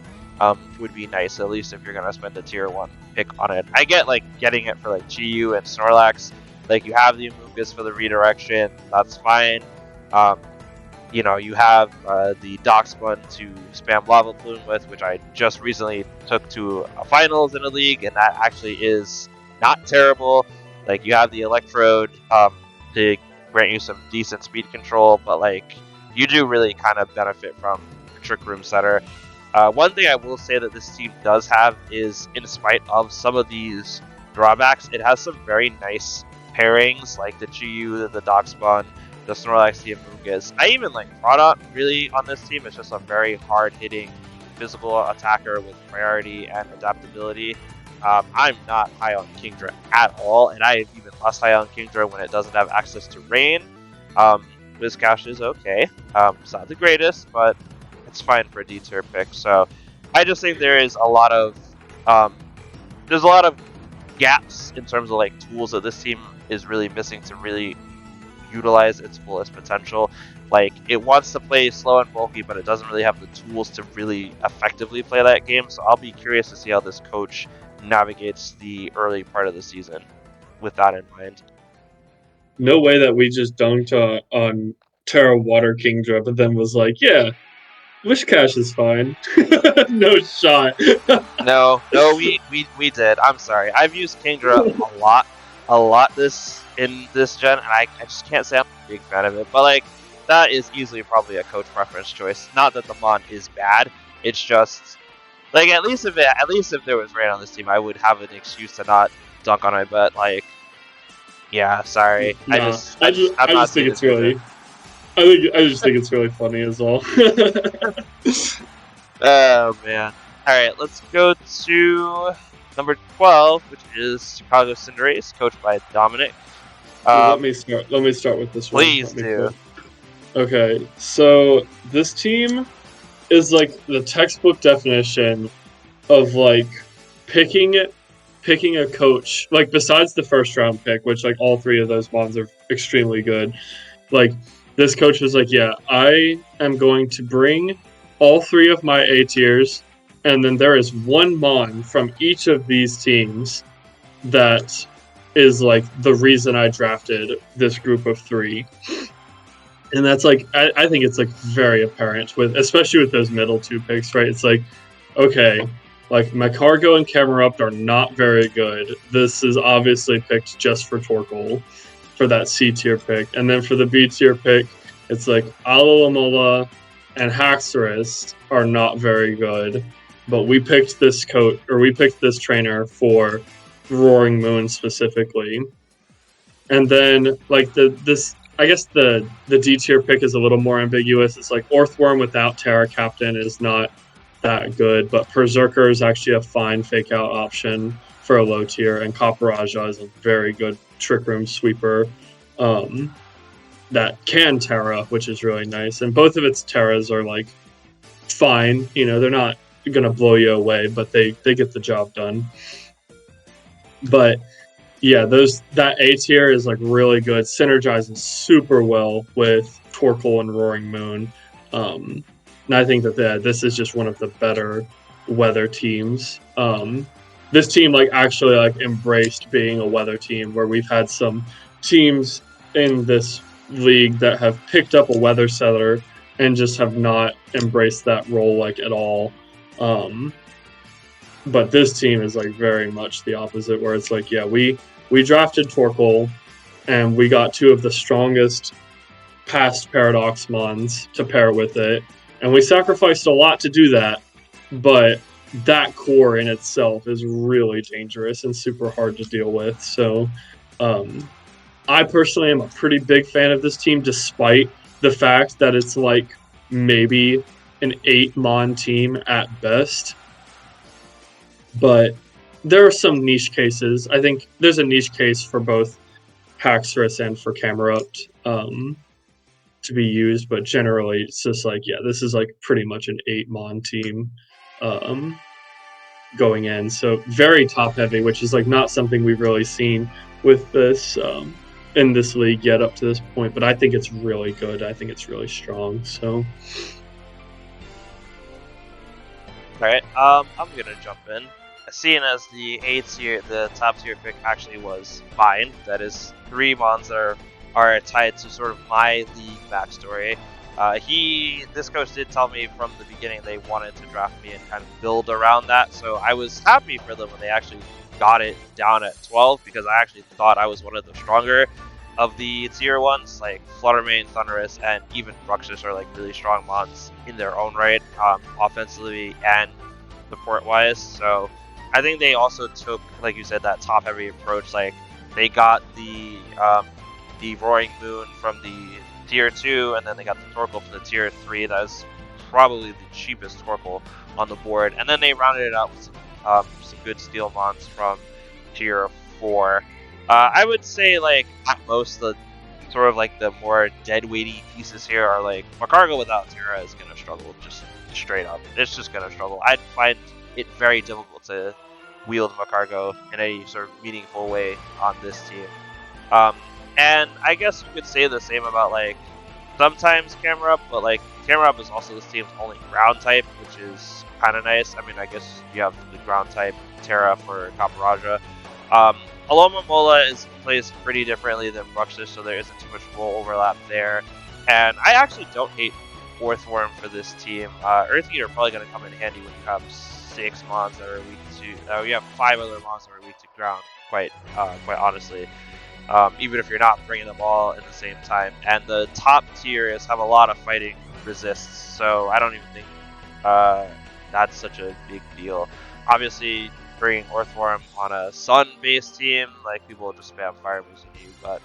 would be nice, at least if you're going to spend a tier 1 pick on it. I get like getting it for like Chi-Yu and Snorlax. Like, you have the Amoonguss for the redirection, that's fine. You know, you have the Doxbun to spam Lava Plume with, which I just recently took to a finals in a league, and that actually is not terrible. Like, you have the Electrode to grant you some decent speed control, but like, you do really kind of benefit from your Trick Room Setter. One thing I will say that this team does have is, in spite of some of these drawbacks, it has some very nice pairings, like the Chi-Yu, the Doxbun, the Snorlax, the Amoonguss. I even like Product really on this team. It's just a very hard-hitting physical attacker with priority and adaptability. I'm not high on Kingdra at all, and I am even less high on Kingdra when it doesn't have access to rain. Whiscash is okay. It's not the greatest, but it's fine for a D tier pick. So I just think there's a lot of gaps in terms of like tools that this team is really missing to really utilize its fullest potential. Like, it wants to play slow and bulky, but it doesn't really have the tools to really effectively play that game. So I'll be curious to see how this coach navigates the early part of the season with that in mind. No way that we just dunked on Terra Water Kingdra, but then was like, yeah, Wishcash is fine. No shot. No, we did. I'm sorry. I've used Kingdra a lot in this gen, and I just can't say I'm a big fan of it. But like, that is easily probably a coach preference choice. Not that the Mon is bad. It's just like, at least if there was rain on this team, I would have an excuse to not dunk on it. But like, yeah, sorry. Nah, I just think it's really. I just think it's really funny as well. Oh man! All right, let's go to number 12, which is Chicago Cinderace, coached by Dominic. Let me start with this one. Please do. Okay, so this team is like the textbook definition of like picking a coach. Like, besides the first round pick, which like all 3 of those Mons are extremely good. Like, this coach was like, yeah, I am going to bring all 3 of my A tiers, and then there is one Mon from each of these teams that is like the reason I drafted this group of 3. And that's like, I think it's like very apparent especially with those middle 2 picks, right? It's like, okay, like Macargo and Camerupt are not very good. This is obviously picked just for Torkoal for that C tier pick. And then for the B tier pick, it's like Alomomola and Haxorus are not very good. But we picked this trainer for Roaring Moon specifically. And then like I guess the D tier pick is a little more ambiguous. It's like Orthworm without Terra Captain is not that good, but Berserker is actually a fine fake out option for a low tier, and Copperajah is a very good Trick Room sweeper that can Terra, which is really nice. And both of its Terras are like fine. You know, they're not gonna blow you away, but they get the job done. But yeah, that A tier is like really good, synergizes super well with Torkoal and Roaring Moon. And I think that this is just one of the better weather teams. This team like actually like embraced being a weather team, where we've had some teams in this league that have picked up a weather setter and just have not embraced that role like at all. But this team is like very much the opposite, where it's like, yeah, we drafted Torkoal and we got 2 of the strongest past Paradox Mons to pair with it, and we sacrificed a lot to do that, but that core in itself is really dangerous and super hard to deal with. So I personally am a pretty big fan of this team, despite the fact that it's like maybe an 8-mon team at best. But there are some niche cases. I think there's a niche case for both Haxorus and for Camerupt to be used, but generally it's just like, yeah, this is like pretty much an 8-mon team going in. So very top heavy, which is like not something we've really seen with this in this league yet up to this point. But I think it's really good. I think it's really strong. So. All right, I'm gonna jump in. Seeing as the the top tier pick actually was mine, that is 3 mons that are tied to sort of my league backstory. This coach did tell me from the beginning they wanted to draft me and kind of build around that, so I was happy for them when they actually got it down at 12 because I actually thought I was one of the stronger of the tier ones. Like Fluttermane, Thunderous, and even Bruxus are like really strong mons in their own right, offensively and support-wise. So I think they also took, like you said, that top-heavy approach. Like they got the Roaring Moon from the tier 2, and then they got the Torkoal from the tier 3. That was probably the cheapest Torkoal on the board, and then they rounded it out with some good steel mons from tier 4. I would say, like, at most, the sort of like the more dead-weighty pieces here are like Macargo without Terra is gonna struggle, just straight up. It's just gonna struggle. I'd find it very difficult to wield Macargo in a sort of meaningful way on this team. And I guess you could say the same about like sometimes Camerupt, but like Camerupt is also this team's only ground type, which is kind of nice. I mean, I guess you have the ground type Terra for Caparaja. Alomomola plays pretty differently than Bruxus, so there isn't too much role overlap there. And I actually don't hate Orthworm for this team. Earth Eater probably going to come in handy when you have 6 mons that are weak to. You have 5 other mons that are weak to ground. Quite honestly, even if you're not bringing them all in the same time. And the top tiers have a lot of fighting resists, so I don't even think that's such a big deal. Obviously, bringing Orthworm on a sun-based team, like people will just spam fire moves on you, but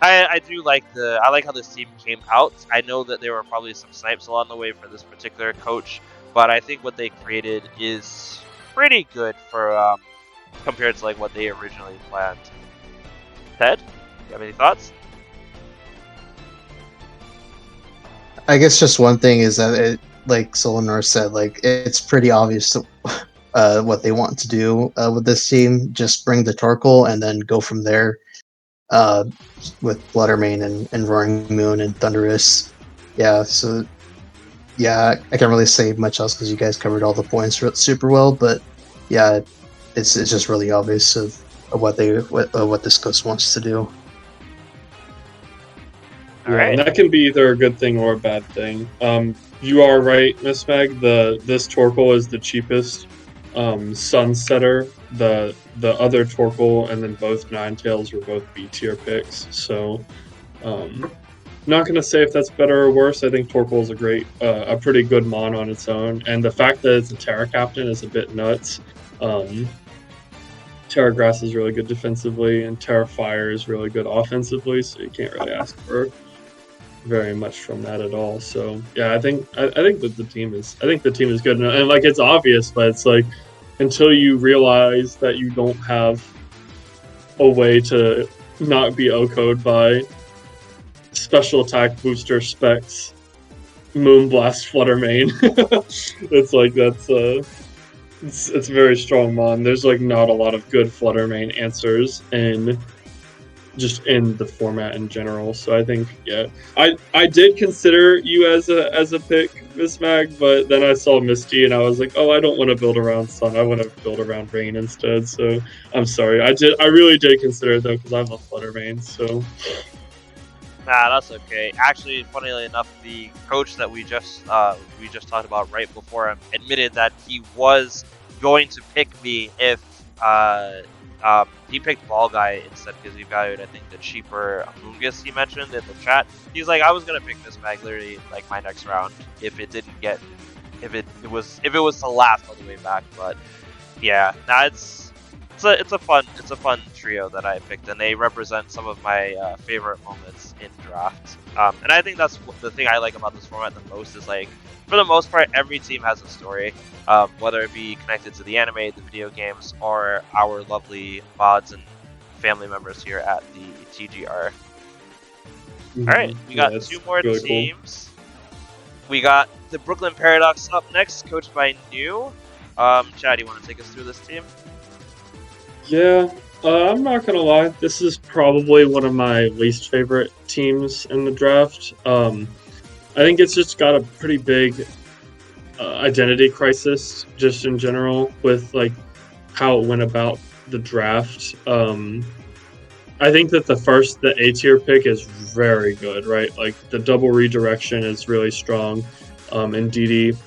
I do like I like how this team came out. I know that there were probably some snipes along the way for this particular coach, but I think what they created is pretty good for compared to like what they originally planned. Ted, you have any thoughts? I guess just one thing is that it, like Solanor said, like it's pretty obvious to, what they want to do with this team. Just bring the Torkoal and then go from there with Fluttermane and Roaring Moon and Thunderous. Yeah, so yeah, I can't really say much else because you guys covered all the points super well. But yeah, it's just really obvious of what this coach wants to do. Yeah, and that can be either a good thing or a bad thing. You are right, Miss Meg. This Torkoal is the cheapest Sunsetter. The other Torkoal and then both Ninetales were both B tier picks. So, not gonna say if that's better or worse. I think Torkoal is a pretty good mon on its own, and the fact that it's a Terra Captain is a bit nuts. Terra Grass is really good defensively, and Terra Fire is really good offensively. So you can't really ask for very much from that at all. So yeah, I think that the team is good, and like it's obvious, but it's like until you realize that you don't have a way to not be OHKO'd by special attack booster specs Moonblast Fluttermane. It's like it's a very strong mon. There's like not a lot of good Fluttermane answers in the format in general. So I think I did consider you as a pick, Miss Mag, but then I saw Misty and I was like, oh, I don't want to build around Sun. I want to build around Rain instead. So I'm sorry. I really did consider it though because I love Fluttermane. So. Nah, that's okay. Actually, funnily enough, the coach that we just talked about right before him admitted that he was going to pick me if he picked Ball Guy instead because he valued, I think, the cheaper Amoonguss he mentioned in the chat. He's like, I was gonna pick this Mag literally like my next round if it was to last all the way back. But yeah, now it's it's a fun trio that I picked, and they represent some of my favorite moments in draft. And I think that's the thing I like about this format the most is like, for the most part, every team has a story, whether it be connected to the anime, the video games, or our lovely mods and family members here at the TGR. All right, we got that's two more really cool. teams. We got the Brooklyn Paradox up next, coached by New. Chad, you want to take us through this team? Yeah, I'm not gonna lie. This is probably one of my least favorite teams in the draft. I think it's just got a pretty big identity crisis, just in general, with like how it went about the draft. I think that the A tier pick is very good, right? Like the double redirection is really strong, and DD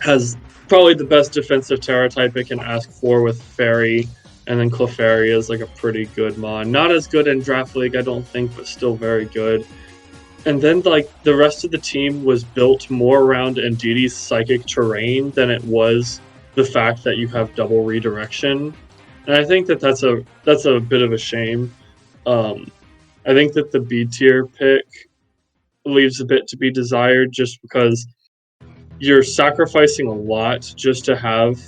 has probably the best defensive Terra type it can ask for with Fairy, and then Clefairy is like a pretty good mon. Not as good in Draft League, I don't think, but still very good. And then like the rest of the team was built more around Ndidi's psychic terrain than it was the fact that you have double redirection. And I think that that's a bit of a shame. I think that the B tier pick leaves a bit to be desired just because you're sacrificing a lot just to have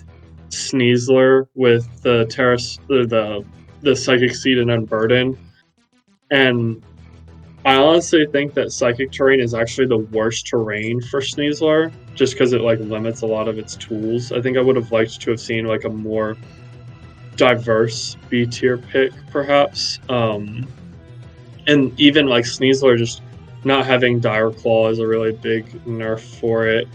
Sneasler with the the Psychic Seed and Unburden. And I honestly think that Psychic Terrain is actually the worst terrain for Sneasler, just because it like limits a lot of its tools. I think I would have liked to have seen like a more diverse B tier pick, perhaps. And even like Sneasler just not having Dire Claw is a really big nerf for it.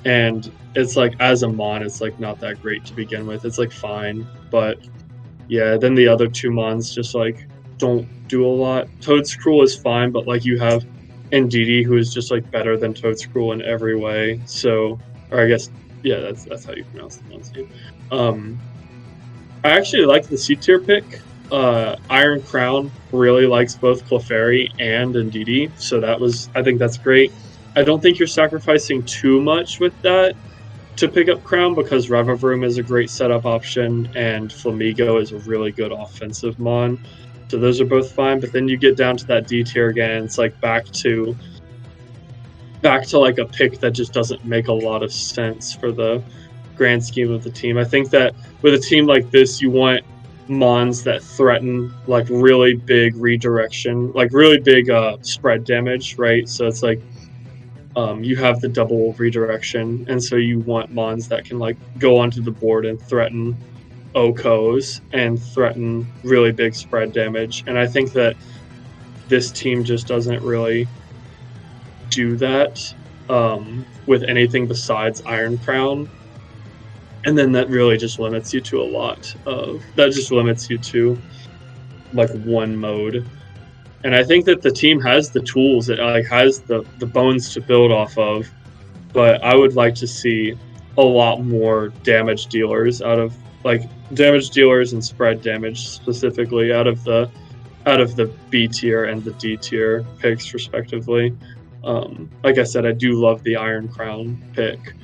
And it's like as a mon, it's like not that great to begin with. It's like fine, but yeah. Then the other two mons just like don't do a lot. Toadscruel is fine, but like you have Ndidi who is just like better than Toadscruel in every way. So, or I guess yeah, that's how you pronounce the mon's name. I actually like the C tier pick. Iron Crown really likes both Clefairy and Ndidi, so I think that's great. I don't think you're sacrificing too much with that to pick up Crown because Revavroom is a great setup option and Flamigo is a really good offensive mon. So those are both fine, but then you get down to that D tier again, and it's like back to like a pick that just doesn't make a lot of sense for the grand scheme of the team. I think that with a team like this, you want mons that threaten like really big redirection, like really big spread damage, right? So it's like you have the double redirection, and so you want mons that can like go onto the board and threaten OKOs and threaten really big spread damage. And I think that this team just doesn't really do that with anything besides Iron Crown. And then that really just limits you to a lot of that just limits you to like one mode. And I think that the team has the tools, it like has the bones to build off of, but I would like to see a lot more damage dealers out of like damage dealers and spread damage specifically out of the B tier and the D tier picks respectively. Like I said, I do love the Iron Crown pick,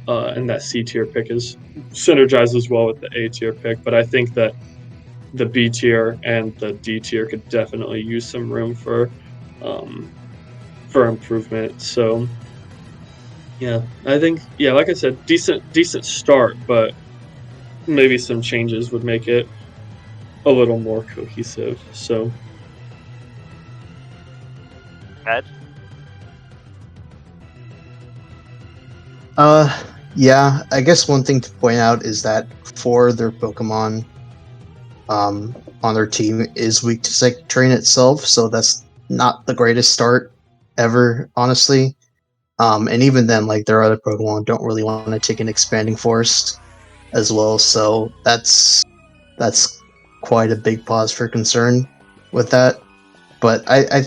and that C tier pick is synergizes well with the A tier pick. But I think that the B tier and the D tier could definitely use some room for improvement. So yeah, I think like I said, decent start, but maybe some changes would make it a little more cohesive. So Ed? Yeah, I guess one thing to point out is that for their Pokemon on their team is weak to Psychic Terrain itself, so that's not the greatest start ever, honestly. And even then, like their other Pokemon don't really want to take an Expanding Force as well, so that's quite a big pause for concern with that. But I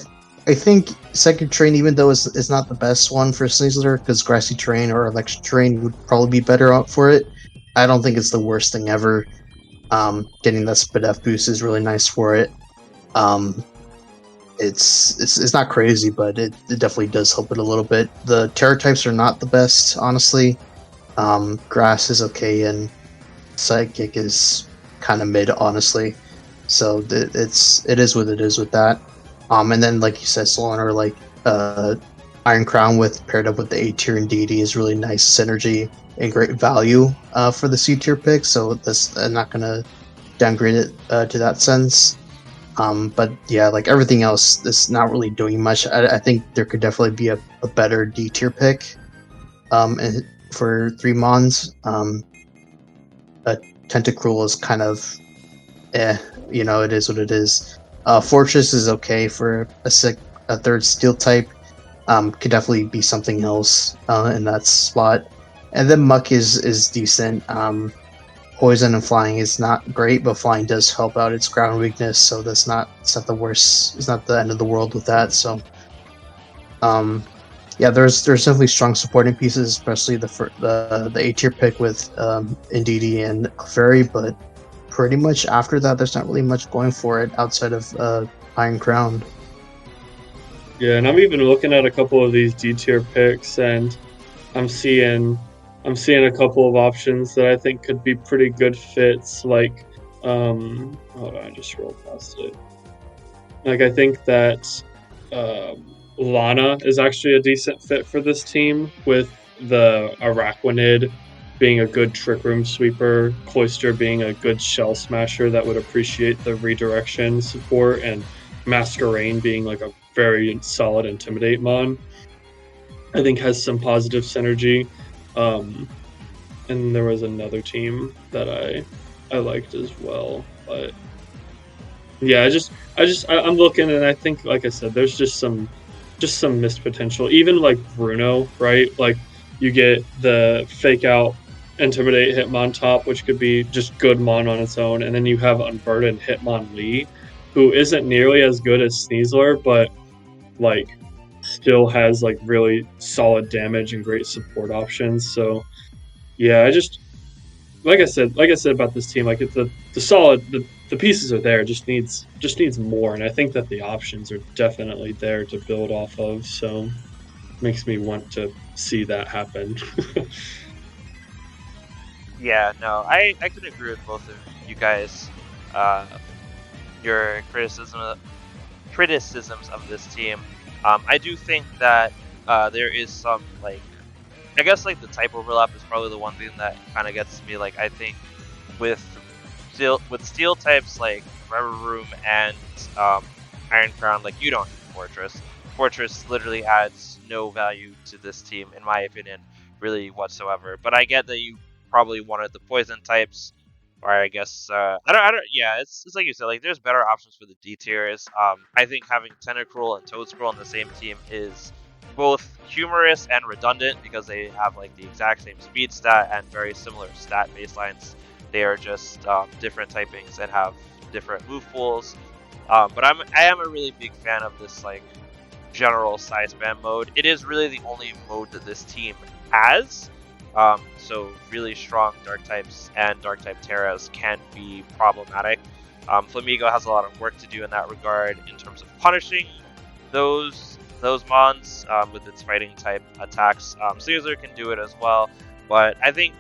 think Psychic Terrain, even though it's not the best one for Sneasler, because Grassy Terrain or Electric Terrain would probably be better out for it. I don't think it's the worst thing ever. Getting that Spadef boost is really nice for it. It's not crazy, but it definitely does help it a little bit. The Terra types are not the best, honestly. Grass is okay, and Psychic is kind of mid, honestly. So it is what it is with that. And then like you said, Solon or like Iron Crown with paired up with the A tier and DD is really nice synergy and great value for the C tier pick. So that's I'm not gonna downgrade it to that sense. But yeah, like everything else, it's not really doing much. I think there could definitely be a better D tier pick for 3 Mons. Tentacruel is kind of it is what it is. Fortress is okay for a third steel type. Could definitely be something else in that spot. And then Muck is decent. Poison and flying is not great, but flying does help out its ground weakness, so it's not the worst. It's not the end of the world with that. So, yeah, there's definitely strong supporting pieces, especially the A tier pick with Ndidi and Clefairy, but pretty much after that, there's not really much going for it outside of Iron Crown. Yeah, and I'm even looking at a couple of these D tier picks, and I'm seeing a couple of options that I think could be pretty good fits. Like, hold on, I just rolled past it. Like, I think that Lana is actually a decent fit for this team, with the Araquanid being a good trick room sweeper, Cloister being a good shell smasher that would appreciate the redirection support, and Masquerain being like a very solid intimidate mon. I think has some positive synergy. And there was another team that I liked as well, but yeah, I'm looking, and I think, like I said, there's just some missed potential. Even like Bruno, right? Like you get the fake out intimidate Hitmon top, which could be just good mon on its own, and then you have unburdened Hitmonlee, who isn't nearly as good as Sneasler, but like still has like really solid damage and great support options. So yeah, I just like I said about this team, like it's the solid the pieces are there, just needs more, and I think that the options are definitely there to build off of. So makes me want to see that happen. Yeah, no, I could agree with both of you guys. Your criticisms of this team. I do think that there is some like, I guess like the type overlap is probably the one thing that kind of gets me. Like I think with steel types like Rubber Room and Iron Crown, like you don't need Fortress. Fortress literally adds no value to this team, in my opinion, really whatsoever. But I get that you probably wanted the poison types, or I guess I don't. Yeah, it's like you said. Like there's better options for the D tiers. I think having Tentacruel and Toadscroll on the same team is both humorous and redundant because they have like the exact same speed stat and very similar stat baselines. They are just different typings and have different move pools. But I am a really big fan of this like general size spam mode. It is really the only mode that this team has. So really strong dark types and dark type Terras can be problematic. Flamigo has a lot of work to do in that regard in terms of punishing those mons with its fighting type attacks. Caesar can do it as well, but I think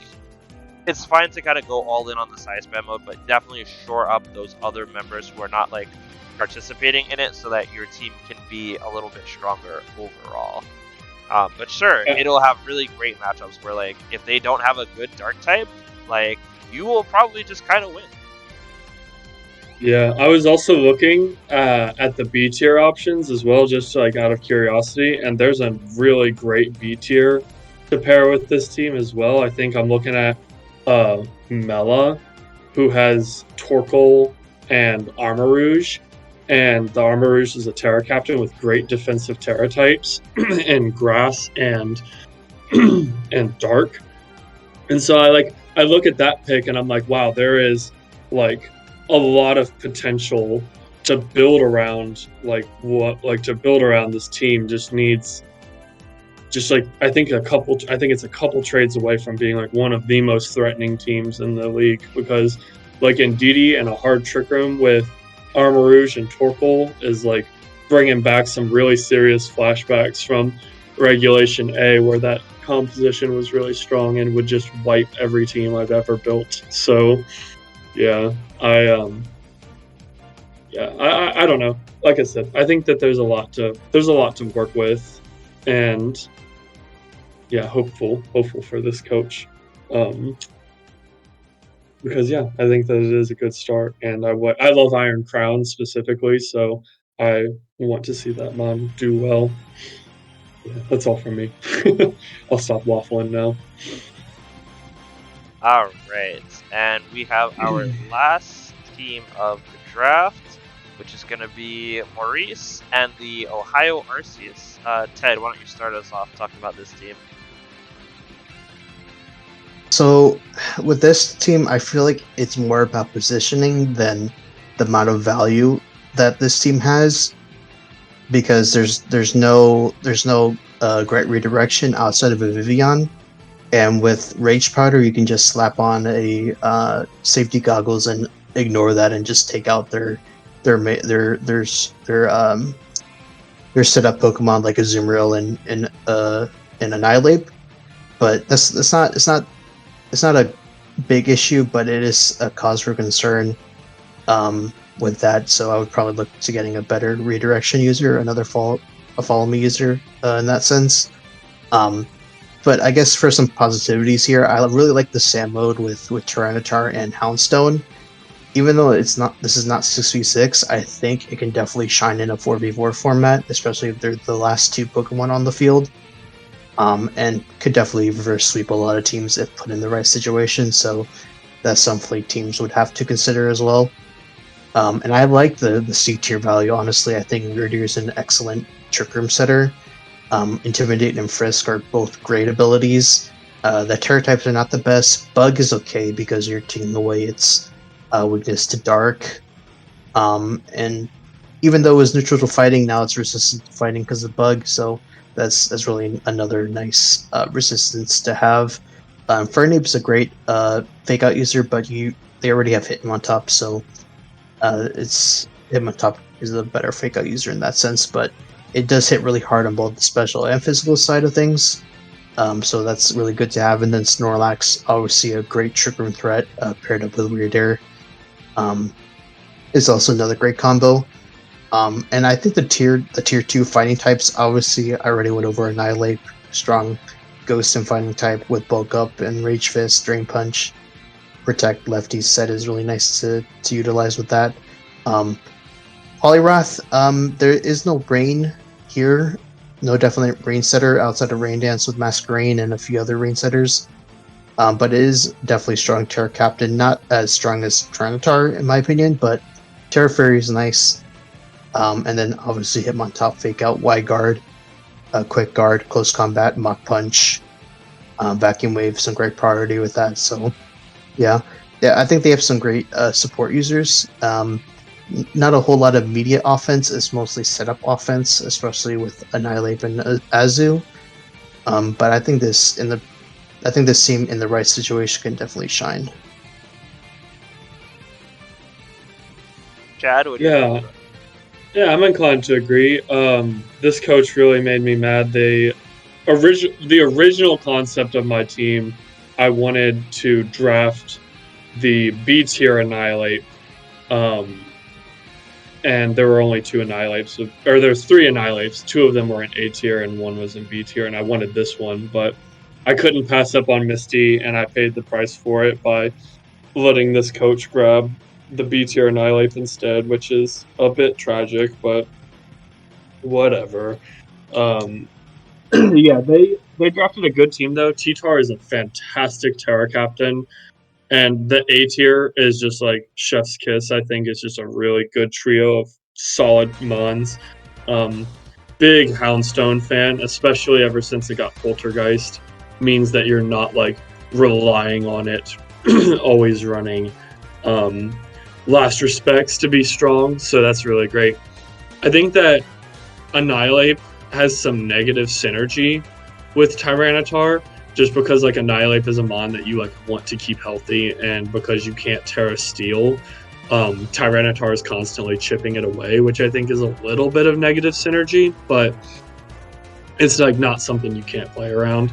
it's fine to kind of go all in on the size spam mode, but definitely shore up those other members who are not like participating in it so that your team can be a little bit stronger overall. But sure, it'll have really great matchups where like if they don't have a good dark type, like you will probably just kind of win. Yeah, I was also looking at the B tier options as well, just like out of curiosity, and there's a really great B tier to pair with this team as well. I think I'm looking at Mela, who has Torkoal and Armor Rouge, and the Armor Rouge is a Terra captain with great defensive Terra types and Grass and and Dark. And so I look at that pick and I'm like, wow, there is like a lot of potential to build around this team. Just needs I think it's a couple trades away from being like one of the most threatening teams in the league, because like Ndidi and a hard trick room with Armor Rouge and Torkoal is like bringing back some really serious flashbacks from Regulation A, where that composition was really strong and would just wipe every team I've ever built. So Yeah, I don't know. Like I said, I think that there's a lot to work with, and yeah, hopeful for this coach, because yeah, I think that it is a good start, and I love Iron Crown specifically, so I want to see that mom do well. Yeah, that's all from me. I'll stop waffling now. All right, and we have our last team of the draft, which is going to be Maurice and the Ohio Arceus. Ted, why don't you start us off talking about this team? So with this team, I feel like it's more about positioning than the amount of value that this team has, because there's no great redirection outside of a Vivian, and with Rage Powder you can just slap on a safety goggles and ignore that and just take out their setup Pokemon like a Azumarill and Annihilate. But that's not it's not a big issue, but it is a cause for concern with that. So I would probably look to getting a better redirection user, a follow me user in that sense. Um, but I guess for some positivities here, I really like the Sand mode with Tyranitar and Houndstone. Even though this is not 6v6, I think it can definitely shine in a 4v4 format, especially if they're the last two Pokemon on the field. And could definitely reverse sweep a lot of teams if put in the right situation. So that's something teams would have to consider as well. And I like the C tier value. Honestly, I think Weirdeer is an excellent Trick Room setter. Intimidate and Frisk are both great abilities. The Terror types are not the best. Bug is okay because you're taking away its weakness to Dark. And even though it was neutral to fighting, now it's resistant to fighting because of Bug. So that's really another nice resistance to have. Fernape's a great fake out user, but they already have Hitmontop, so it's Hitmontop is a better fake out user in that sense. But it does hit really hard on both the special and physical side of things. So that's really good to have. And then Snorlax, obviously a great Trick Room threat paired up with Weird Air. Is also another great combo. And I think the tier 2 fighting types, obviously I already went over Annihilate, strong Ghost and fighting type with Bulk Up and Rage Fist, Drain Punch. Protect Lefty's set is really nice to utilize with that. Poliwrath, there is no Rain here. No definite Rain setter outside of Rain Dance with Masquerain and a few other Rain setters. But it is definitely strong Terra Captain, not as strong as Tyranitar in my opinion, but Terra Fairy is nice. And then obviously Hitmontop, Fake Out, Wide Guard, Quick Guard, Close Combat, Mach Punch, Vacuum Wave, some great priority with that. So yeah, I think they have some great support users. Not a whole lot of immediate offense. It's mostly setup offense, especially with Annihilate and Azu. But I think this team in the right situation can definitely shine. Chad, what do you think? Yeah, I'm inclined to agree. This coach really made me mad. The original concept of my team, I wanted to draft the B tier Annihilate, and there were only 2 Annihilates, or there's 3 Annihilates. 2 of them were in A tier and 1 was in B tier, and I wanted this one, but I couldn't pass up on Misty, and I paid the price for it by letting this coach grab the B tier Annihilate instead, which is a bit tragic, but whatever. Yeah, they drafted a good team though. T-Tar is a fantastic Terra captain, and the A tier is just like chef's kiss. I think it's just a really good trio of solid mons. Big Houndstone fan, especially ever since it got Poltergeist. Means that you're not like relying on it always running last respects to be strong, so that's really great. I think that Annihilate has some negative synergy with Tyranitar, just because like Annihilate is a mon that you like want to keep healthy, and because you can't Terra Steel, Tyranitar is constantly chipping it away, which I think is a little bit of negative synergy, but it's like not something you can't play around.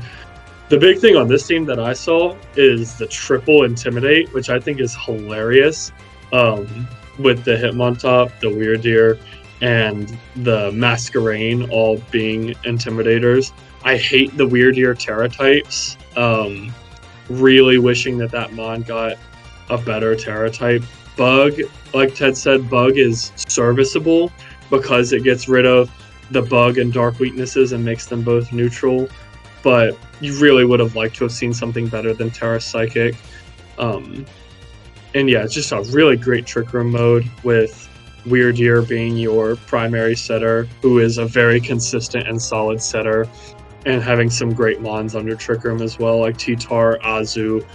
The big thing on this team that I saw is the triple intimidate, which I think is hilarious. With the Hitmontop, the Weirdeer, and the Masquerain all being intimidators. I hate the Weirdeer Terra types. Really wishing that Mon got a better Terra type. Bug, like Ted said, Bug is serviceable because it gets rid of the Bug and Dark weaknesses and makes them both neutral. But you really would have liked to have seen something better than Terra Psychic. And yeah, it's just a really great Trick Room mode with Weirdeer being your primary setter, who is a very consistent and solid setter, and having some great mons under Trick Room as well, like T-Tar, Azu,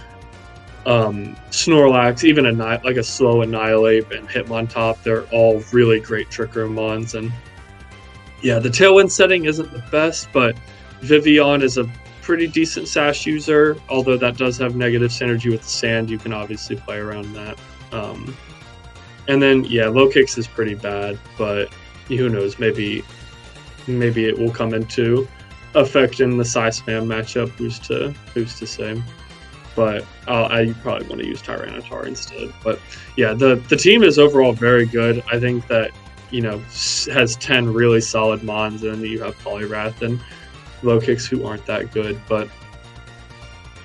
Snorlax, even like a slow Annihilate and Hitmontop. They're all really great Trick Room mons. And yeah, the Tailwind setting isn't the best, but Vivian is a pretty decent Sash user, although that does have negative synergy with the Sand. You can obviously play around that. And then, yeah, Low Kicks is pretty bad, but who knows, maybe it will come into effect in the Psy Spam matchup, who's to say. But I probably want to use Tyranitar instead. But yeah, the team is overall very good. I think that, has 10 really solid mons, and then you have Poliwrath and Low Kicks who aren't that good. But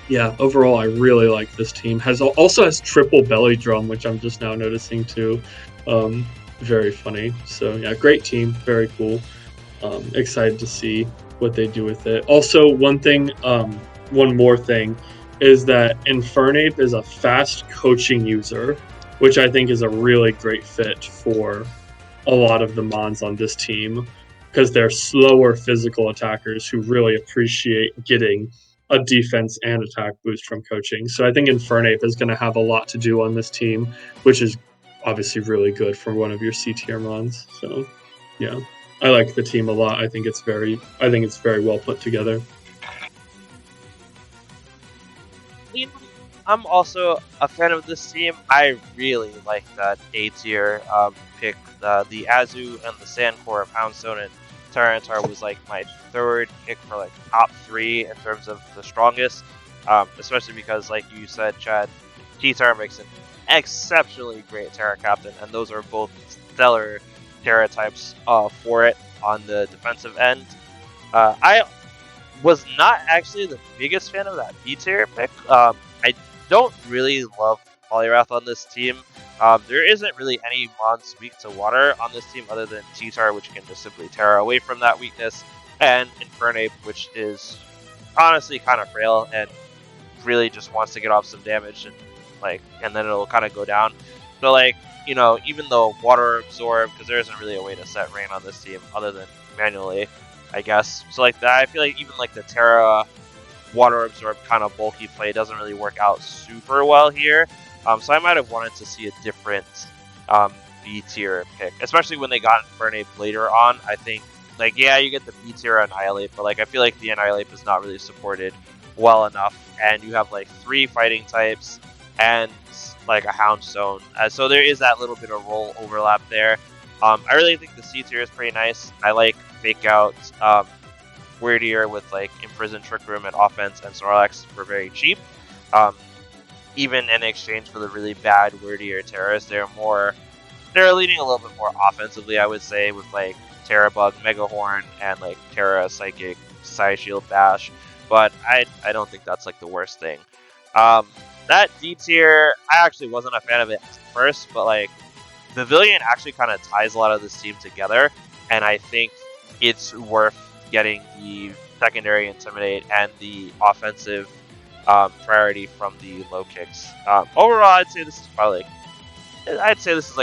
yeah, overall, I really like this team. Also has triple Belly Drum, which I'm just now noticing too. Very funny. So yeah, great team. Very cool. Excited to see what they do with it. Also, one more thing, is that Infernape is a fast coaching user, which I think is a really great fit for a lot of the mons on this team, because they're slower physical attackers who really appreciate getting a defense and attack boost from coaching. So I think Infernape is going to have a lot to do on this team, which is obviously really good for one of your C tier mons. So yeah, I like the team a lot. I think it's very well put together. I'm also a fan of this team. I really like that A tier pick. The Azu and the Sandcore, Poundstone, and Tyranitar was like my third pick for like top 3 in terms of the strongest. Especially because, like you said, Chad, T-Tar makes an exceptionally great Terra Captain, and those are both stellar Terra types for it on the defensive end. I was not actually the biggest fan of that B tier pick. I don't really love Poliwrath on this team. There isn't really any mons weak to water on this team other than T-Tar, which can just simply Terra away from that weakness, and Infernape, which is honestly kind of frail and really just wants to get off some damage and then it'll kind of go down. So even though water absorb, because there isn't really a way to set rain on this team other than manually, I guess. So that, I feel like even the Terra water absorb kind of bulky play doesn't really work out super well here. So I might have wanted to see a different B tier pick, especially when they got Infernape later on. I think you get the B tier Annihilate, but I feel like the Annihilate is not really supported well enough, and you have 3 fighting types and a Houndstone. So there is that little bit of role overlap there. I really think the C tier is pretty nice. I like Fake Out, Weirdeer with Imprison, Trick Room, and Offense, and Snorlax for very cheap. Even in exchange for the really bad Weirdeer Terras, they're leading a little bit more offensively, I would say, with Terra Bug, Mega Horn, and Terra Psychic, Psy Shield Bash. But I don't think that's the worst thing. That D tier, I actually wasn't a fan of it at first, but Pavilion actually kind of ties a lot of this team together, and I think it's worth getting the secondary Intimidate and the offensive priority from the Low Kicks. Overall, I'd say this is probably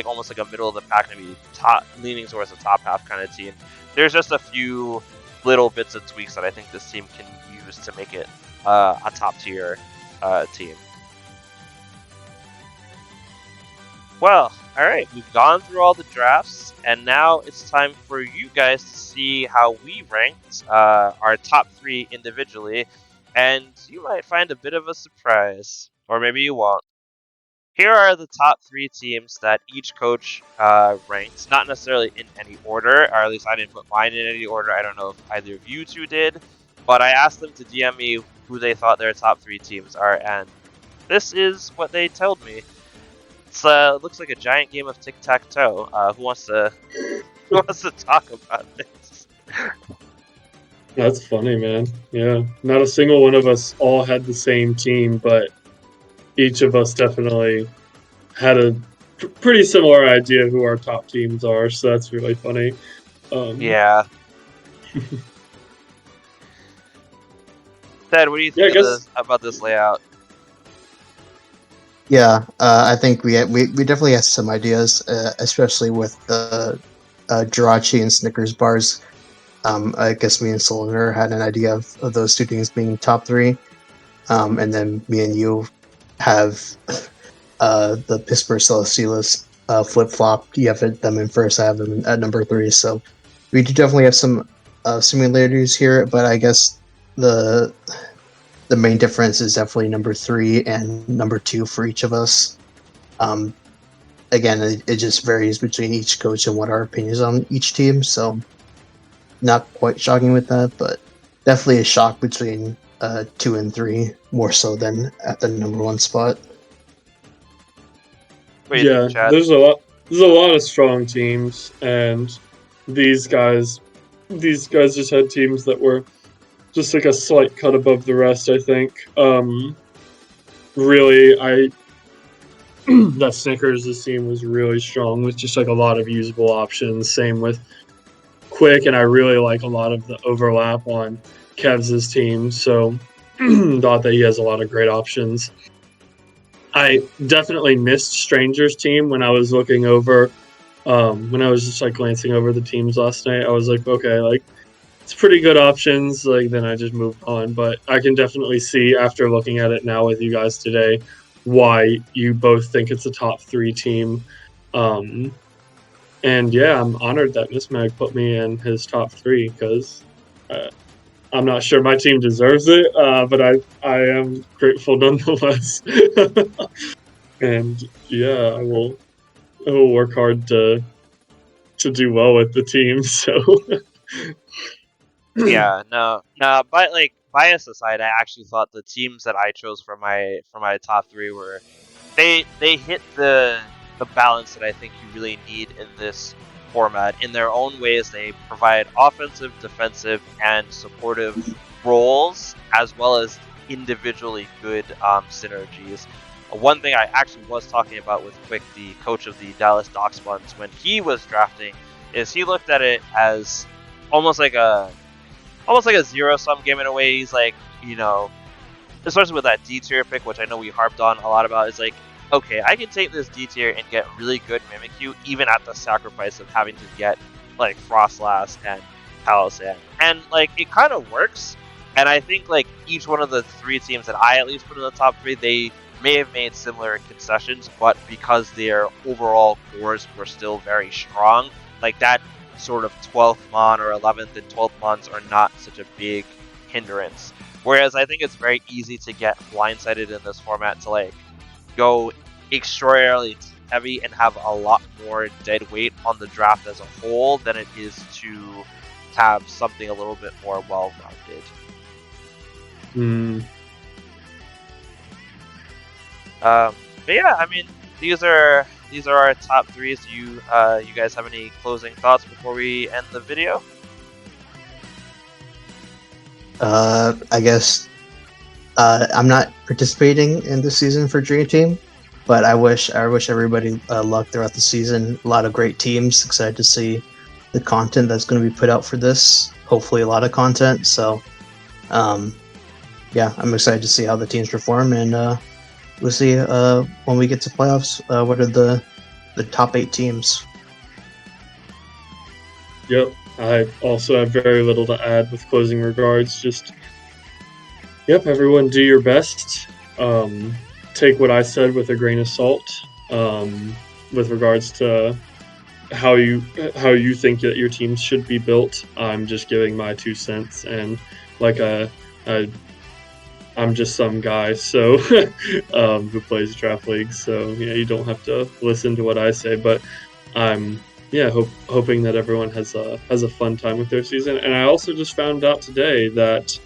almost a middle of the pack, maybe leaning towards the top half kind of team. There's just a few little bits of tweaks that I think this team can use to make it a top tier team. Well, alright, we've gone through all the drafts, and now it's time for you guys to see how we ranked our top 3 individually, and you might find a bit of a surprise, or maybe you won't. Here are the top 3 teams that each coach ranked, not necessarily in any order, or at least I didn't put mine in any order. I don't know if either of you two did. but I asked them to DM me who they thought their top 3 teams are, and this is what they told me. It looks like a giant game of tic-tac-toe. Who wants to talk about this? That's funny, man. Yeah, not a single one of us all had the same team, but each of us definitely had a pretty similar idea who our top teams are. So that's really funny. Yeah. Ted, what do you Yeah, I think guess. about this layout? Yeah, I think we definitely have some ideas, especially with the Jirachi and Snickers bars. I guess me and Soliner had an idea of those two things being top 3. And then me and you have the Pittsburgh Celestials flip flop. You have them in first, I have them at number 3. So we do definitely have some similarities here, but I guess the main difference is definitely number 3 and number 2 for each of us. Again, it just varies between each coach and what our opinions on each team. So not quite shocking with that, but definitely a shock between 2 and 3 more so than at the number 1 spot. What do you Yeah, think, Chad? there's a lot. There's a lot of strong teams, and these guys, these guys just had teams that were just like a slight cut above the rest. I think. Really, that Snickers' team was really strong with just like a lot of usable options. Same with Quick, and I really like a lot of the overlap on Kev's team. So thought that he has a lot of great options. I definitely missed Stranger's team when I was looking over. When I was just like glancing over the teams last night, I was like, okay, like it's pretty good options. Like then I just moved on, but I can definitely see after looking at it now with you guys today why you both think it's a top 3 team. And yeah, I'm honored that Miss Mag put me in his top 3 because I'm not sure my team deserves it, but I am grateful nonetheless. And yeah, I will work hard to do well with the team. So Yeah, no. But like bias aside, I actually thought the teams that I chose for my top 3 were they hit the balance that I think you really need in this format. In their own ways, they provide offensive, defensive, and supportive roles, as well as individually good synergies. One thing I actually was talking about with Quick, the coach of the Dallas Dockspuns, when he was drafting, is he looked at it as almost like a zero-sum game in a way. He's like, especially with that D tier pick, which I know we harped on a lot about, is like, okay, I can take this D tier and get really good Mimikyu, even at the sacrifice of having to get like Frostlass and Palisand. And like it kind of works. And I think like each one of the 3 teams that I at least put in the top 3, they may have made similar concessions, but because their overall cores were still very strong, like that sort of 12th mon or 11th and 12th mons are not such a big hindrance. Whereas I think it's very easy to get blindsided in this format to like go extraordinarily heavy and have a lot more dead weight on the draft as a whole than it is to have something a little bit more well-rounded. But yeah, I mean, these are our top 3s. Do you guys have any closing thoughts before we end the video? I guess I'm not participating in this season for Dream Team, but I wish everybody luck throughout the season. A lot of great teams. Excited to see the content that's going to be put out for this. Hopefully, a lot of content. So, yeah, I'm excited to see how the teams perform, and we'll see when we get to playoffs. What are the top 8 teams? Yep. I also have very little to add with closing regards. Just, yep, everyone do your best. Take what I said with a grain of salt with regards to how you think that your teams should be built. I'm just giving my 2 cents, and like I'm just some guy who plays draft leagues. So yeah, you don't have to listen to what I say, but I'm hoping that everyone has a fun time with their season. And I also just found out today that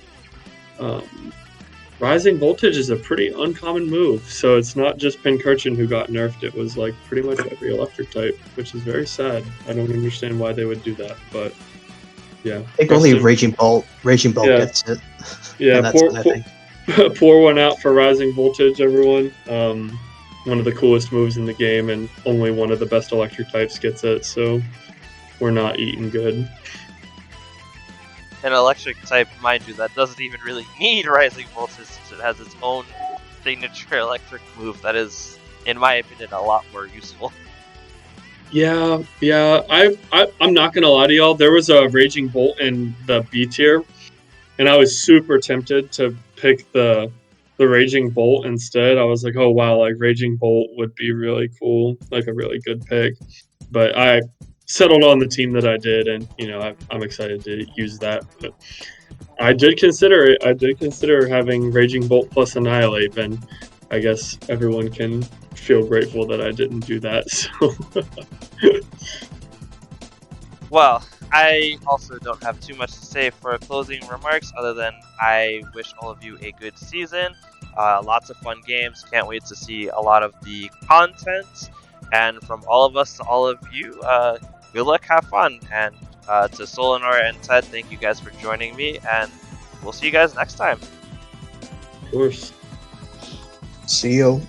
Rising Voltage is a pretty uncommon move, so it's not just Pincurchin who got nerfed. It was like pretty much every electric type, which is very sad. I don't understand why they would do that, but yeah. I think only Raging Bolt gets it. Yeah, and that's it, I think. pour one out for Rising Voltage, everyone. One of the coolest moves in the game, and only one of the best electric types gets it, so we're not eating good. An electric type, mind you, that doesn't even really need Rising Voltage since it has its own signature electric move that is, in my opinion, a lot more useful. Yeah. I'm not gonna lie to y'all. There was a Raging Bolt in the B tier, and I was super tempted to pick the Raging Bolt instead. I was like, oh wow, like Raging Bolt would be really cool, like a really good pick. But I settled on the team that I did, and I'm excited to use that. But I did consider it. I did consider having Raging Bolt plus Annihilate, and I guess everyone can feel grateful that I didn't do that. So. Well, I also don't have too much to say for closing remarks other than I wish all of you a good season. Lots of fun games. Can't wait to see a lot of the content. And from all of us to all of you, good luck, have fun. And to Solinar and Ted, thank you guys for joining me. And we'll see you guys next time. Of course. See you.